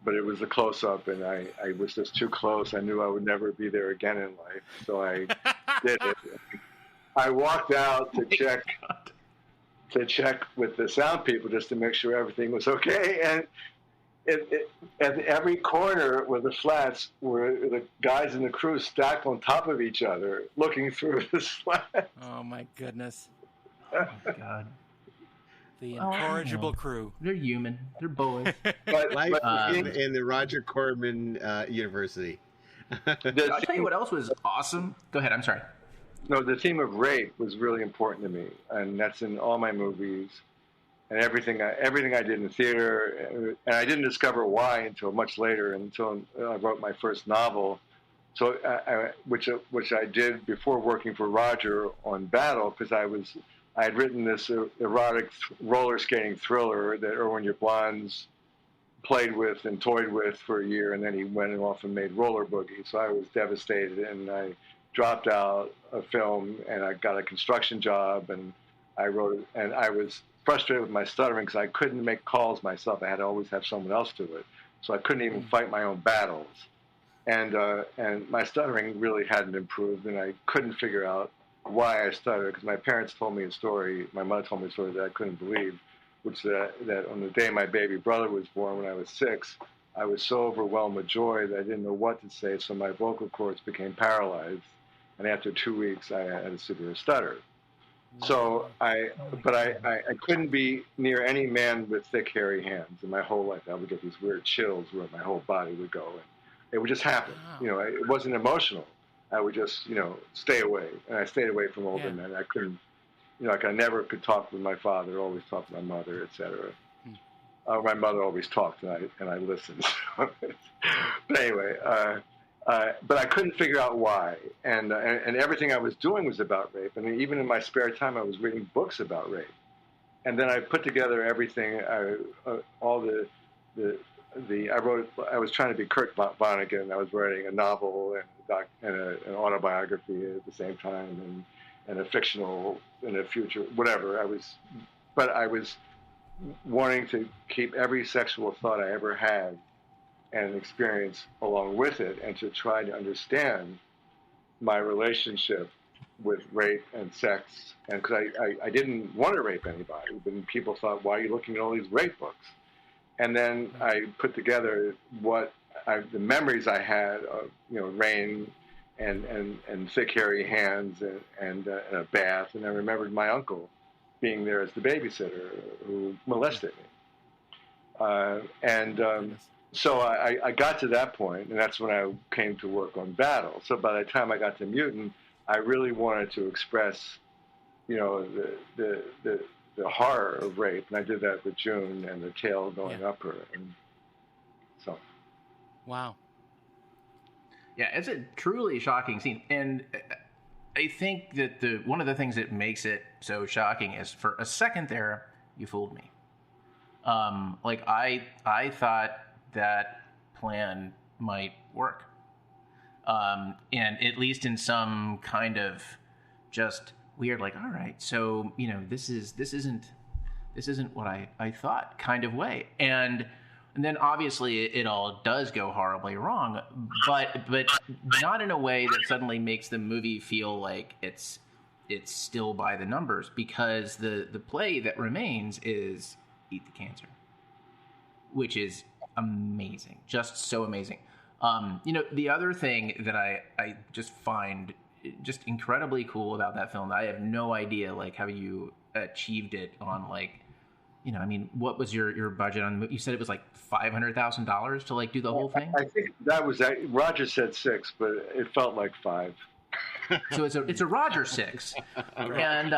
but it was a close-up, and I was just too close. I knew I would never be there again in life, so I did it. I walked out to check with the sound people just to make sure everything was okay. And at every corner where the flats were the guys in the crew stacked on top of each other, looking through the slats. Oh my goodness! Oh my God! The incorrigible crew. They're human. They're boys. But in the Roger Corman University. I'll tell you what else was awesome. Go ahead. I'm sorry. No, the theme of rape was really important to me, and that's in all my movies, and everything I did in the theater. And I didn't discover why until much later, until I wrote my first novel, so which I did before working for Roger on Battle, because I had written this erotic roller skating thriller that Erwin Yablans played with and toyed with for a year, and then he went off and made Roller Boogie. So I was devastated, and I dropped out of film, and I got a construction job, and I wrote it, and I was frustrated with my stuttering because I couldn't make calls myself. I had to always have someone else do it, so I couldn't even fight my own battles, and my stuttering really hadn't improved, and I couldn't figure out why I stuttered, because my parents told me a story, my mother told me a story that I couldn't believe, which that on the day my baby brother was born, when I was 6, I was so overwhelmed with joy that I didn't know what to say, so my vocal cords became paralyzed. And after 2 weeks, I had a severe stutter. So I couldn't be near any man with thick, hairy hands. In my whole life, I would get these weird chills where my whole body would go, and it would just happen. Wow. It wasn't emotional. I would just, stay away, and I stayed away from older men. I couldn't, I never could talk with my father. Always talked with my mother, etc. My mother always talked, and I listened. But anyway. But I couldn't figure out why, and everything I was doing was about rape. I mean, even in my spare time, I was reading books about rape, and then I put together everything. I was trying to be Kurt Vonnegut. I was writing a novel and an autobiography at the same time, and a fictional in the future, whatever. But I was wanting to keep every sexual thought I ever had and experience along with it, and to try to understand my relationship with rape and sex. And because I didn't want to rape anybody, but people thought, why are you looking at all these rape books? And then I put together the memories I had of, rain and thick, hairy hands and a bath. And I remembered my uncle being there as the babysitter who molested me. So I got to that point, and that's when I came to work on Battle. So by the time I got to Mutant, I really wanted to express, the horror of rape, and I did that with June and the tail going up her, and so. Wow. Yeah, it's a truly shocking scene, and I think that one of the things that makes it so shocking is, for a second there, you fooled me. Like I thought that plan might work, and at least in some kind of just weird, like, all right, so this isn't what I thought kind of way, and then obviously it all does go horribly wrong, but not in a way that suddenly makes the movie feel like it's still by the numbers, because the play that remains is Eat the Cancer, which is amazing, just so amazing. The other thing that I just find just incredibly cool about that film, I have no idea like how you achieved it on like, what was your budget on the movie? You said it was like $500,000 to like do the whole thing? I think that was Roger said 6, but it felt like 5. So it's a Roger 6, and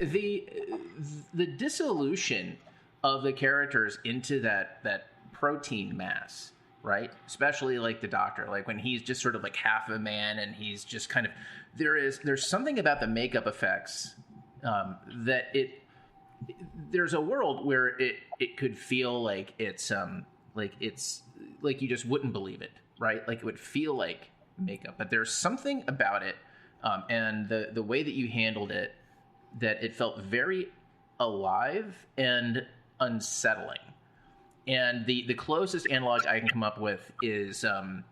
the dissolution of the characters into that protein mass, right? Especially like the doctor, like when he's just sort of like half a man, and he's just kind of there's something about the makeup effects that there's a world where it could feel like it's like you just wouldn't believe it, right? Like it would feel like makeup, but there's something about it, and the way that you handled it, that it felt very alive and unsettling. And the closest analog I can come up with is, and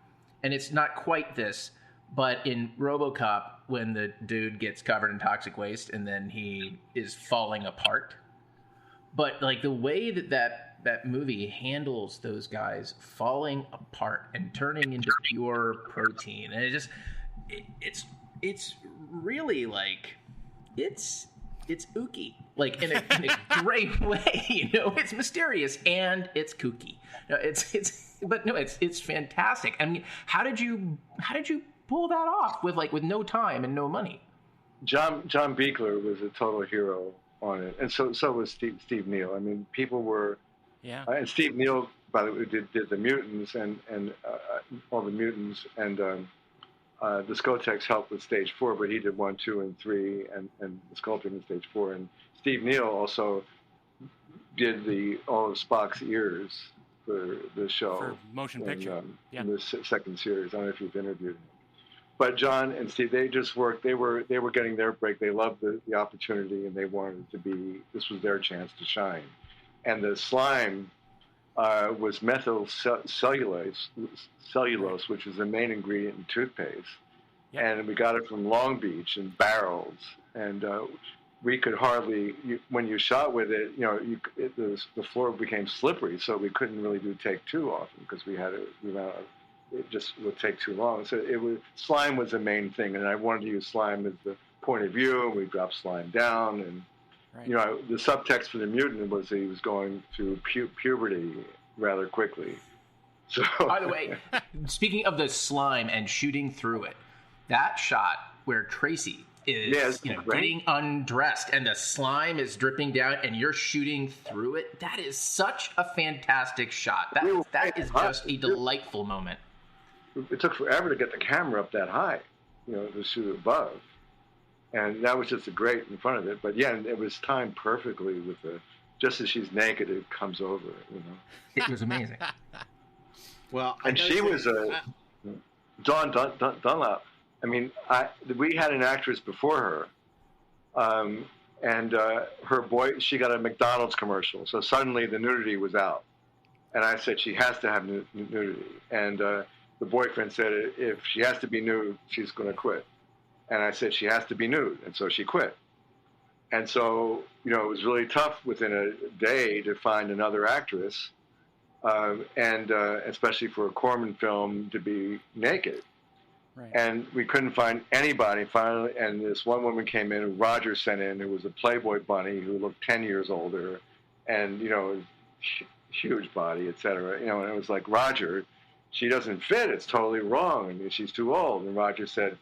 it's not quite this, but in RoboCop, when the dude gets covered in toxic waste and then he is falling apart, but like the way that movie handles those guys falling apart and turning into pure protein, and it's really like it's ooky, like in a great way. It's mysterious and it's kooky. It's fantastic. I mean, how did you pull that off with no time and no money? John Buechler was a total hero on it, and so was Steve Neal. I mean, people were, and Steve Neal, by the way, did the mutants and all the mutants, and the Skotex helped with stage 4, but he did 1, 2, and 3, and the sculpting in stage 4. And Steve Neal also did all of Spock's ears for the show, for motion picture, in the second series. I don't know if you've interviewed him. But John and Steve, they just worked. They were getting their break. They loved the opportunity, and they wanted to be. This was their chance to shine. And the slime was methyl cellulose, which is the main ingredient in toothpaste. Yep. And we got it from Long Beach in barrels. And we could hardly, when you shot with it, the floor became slippery, so we couldn't really do take 2 often because it just would take too long. So slime was the main thing, and I wanted to use slime as the point of view, and we dropped slime down, and right. The subtext for the mutant was he was going through puberty rather quickly. So, by the way, speaking of the slime and shooting through it, that shot where Tracy is getting undressed and the slime is dripping down and you're shooting through it, that is such a fantastic shot. That is just a delightful moment. It took forever to get the camera up that high, to shoot above. And that was just a great in front of it. But yeah, it was timed perfectly with just as she's naked, it comes over, It was amazing. Well, and she was Dawn Dunlap. I mean, we had an actress before her, and her boy, she got a McDonald's commercial. So suddenly the nudity was out. And I said, she has to have nudity. And the boyfriend said, if she has to be nude, she's going to quit. And I said, she has to be nude. And so she quit. And so, it was really tough within a day to find another actress, and especially for a Corman film to be naked. Right. And we couldn't find anybody finally. And this one woman came in, Roger sent in, who was a Playboy bunny who looked 10 years older and, huge body, et cetera. And it was like, Roger, she doesn't fit. It's totally wrong. I mean, she's too old. And Roger said,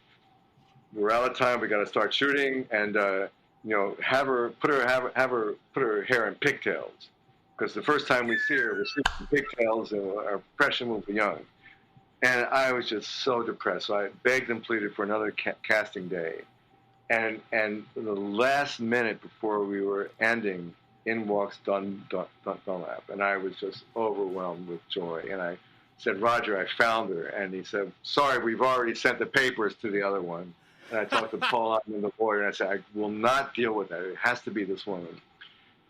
we're out of time. We got to start shooting, and have her put her hair in pigtails, because the first time we see her, we'll see her in pigtails, and our impression will be young. And I was just so depressed. So I begged and pleaded for another casting day, and the last minute before we were ending, in walks Dunlap, and I was just overwhelmed with joy. And I said, Roger, I found her. And he said, sorry, we've already sent the papers to the other one. And I talked to Paul Altman, the lawyer, and I said, I will not deal with that. It has to be this woman.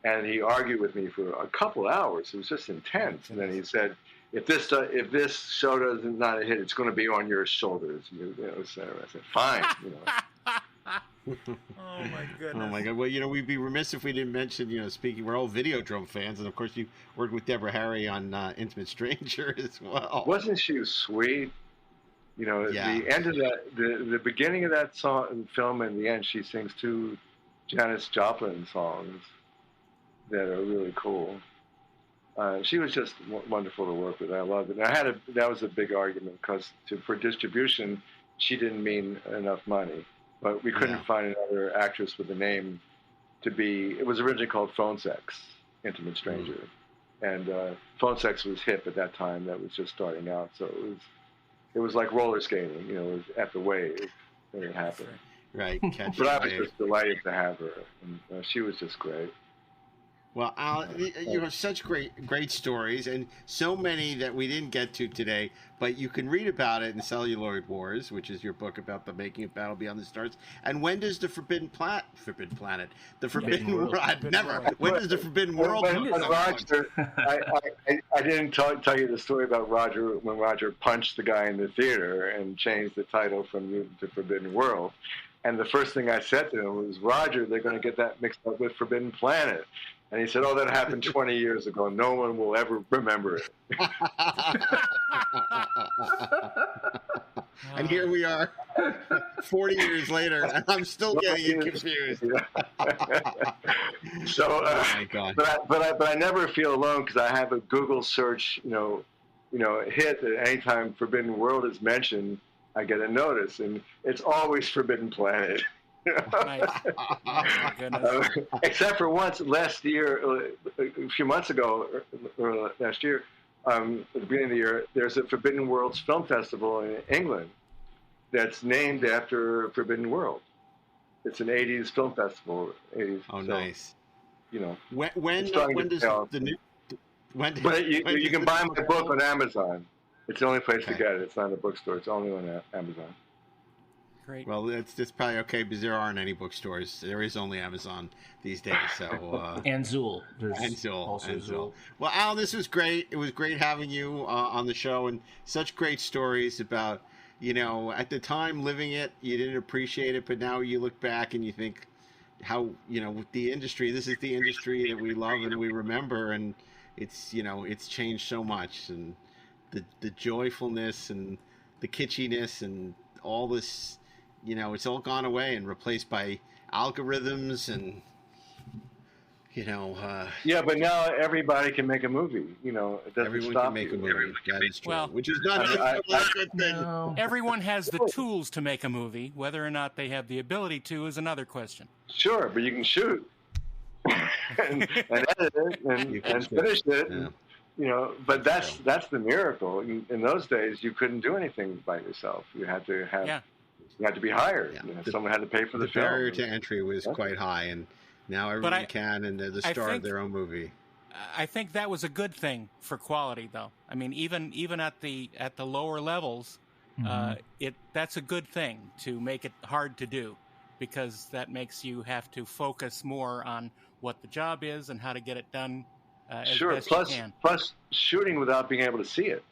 And he argued with me for a couple hours. It was just intense. And then he said, if this show doesn't not a hit, it's going to be on your shoulders. So I said, fine. Oh my goodness. Oh my God. Well, we'd be remiss if we didn't mention, speaking, we're all Videodrome fans, and of course you worked with Deborah Harry on Intimate Stranger as well. Wasn't she sweet? Yeah. The end of that, the beginning of that film, and the end, she sings 2 Janis Joplin songs that are really cool. She was just wonderful to work with. I loved it. That was a big argument because for distribution, she didn't mean enough money. But we couldn't find another actress with a name to be. It was originally called Phone Sex, Intimate Stranger, and Phone Sex was hip at that time. That was just starting out, so it was like roller skating. It was at the wave when it happened. Right. But I was just delighted to have her, and she was just great. Well, Al, you have such great stories, and so many that we didn't get to today, but you can read about it in Celluloid Wars, which is your book about the making of Battle Beyond the Stars. And when does the Forbidden World, when does the Forbidden World come? Roger, I didn't tell you the story about Roger, when Roger punched the guy in the theater and changed the title from Mutant to Forbidden World. And the first thing I said to him was, Roger, they're going to get that mixed up with Forbidden Planet. And he said, oh, that happened 20 years ago. No one will ever remember it. And here we are, 40 years later, and I'm still getting confused. So, oh my God. But I never feel alone because I have a Google search, hit that anytime Forbidden World is mentioned, I get a notice, and it's always Forbidden Planet. Nice. Oh my goodness. Except for once last year, a few months ago, or last year, at the beginning of the year, there's a Forbidden Worlds Film Festival in England that's named after Forbidden World. It's an 80s film festival. 80s. Oh, so, nice. When does the new? But you can buy my book on Amazon. It's the only place to get it. It's not in a bookstore. It's only on Amazon. Great. Well, it's probably okay because there aren't any bookstores. There is only Amazon these days. So and Zool. And Zool. Also Zool. Well, Al, this was great. It was great having you on the show, and such great stories about, at the time living it, you didn't appreciate it, but now you look back and you think how, with the industry, this is the industry that we love and we remember, and it's, it's changed so much, and the joyfulness and the kitschiness and all this, it's all gone away and replaced by algorithms and, yeah, but now everybody can make a movie. It doesn't everyone stop can make a movie. That is true. Well, which is not a good thing. No. Everyone has the tools to make a movie. Whether or not they have the ability to is another question. Sure, but you can shoot and edit it and finish it. Yeah. But that's the miracle. In those days, you couldn't do anything by yourself. You had to have. Yeah. You had to be hired. Yeah. Someone had to pay for the film. The barrier to entry was quite high, and now everyone can, and they're the star of their own movie. I think that was a good thing for quality, though. I mean, even at the lower levels, that's a good thing to make it hard to do, because that makes you have to focus more on what the job is and how to get it done as best you can. Plus, shooting without being able to see it.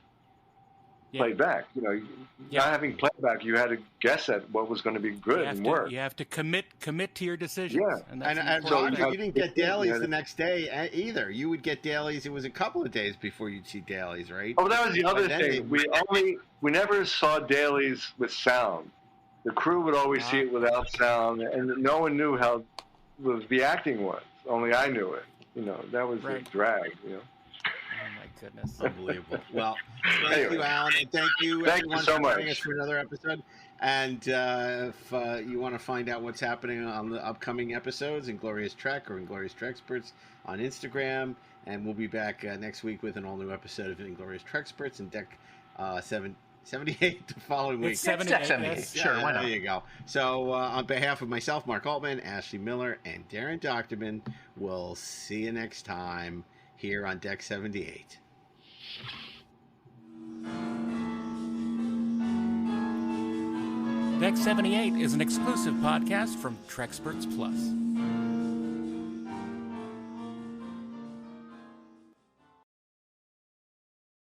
Playback, not having playback, you had to guess at what was going to be good and work. You have to commit to your decisions. Yeah, and Roger, you didn't get dailies the next day either. You would get dailies. It was a couple of days before you'd see dailies, right? Oh, that was the other thing. We never saw dailies with sound. The crew would always see it without sound, and no one knew how the acting was. Only I knew it. That was a drag. Goodness. Unbelievable. Well, thank you, Alan, and thank you everyone so for much. joining us for another episode. And if you want to find out what's happening on the upcoming episodes, Inglorious Trek or Inglorious Treksperts on Instagram, and we'll be back next week with an all-new episode of Inglorious Treksperts and Deck 78 the following week. It's 78. 78. Yes. Sure, why not? There you go. So on behalf of myself, Mark Altman, Ashley Miller, and Daren Dochterman, we'll see you next time here on Deck 78. Deck 78 is an exclusive podcast from Decksperts Plus.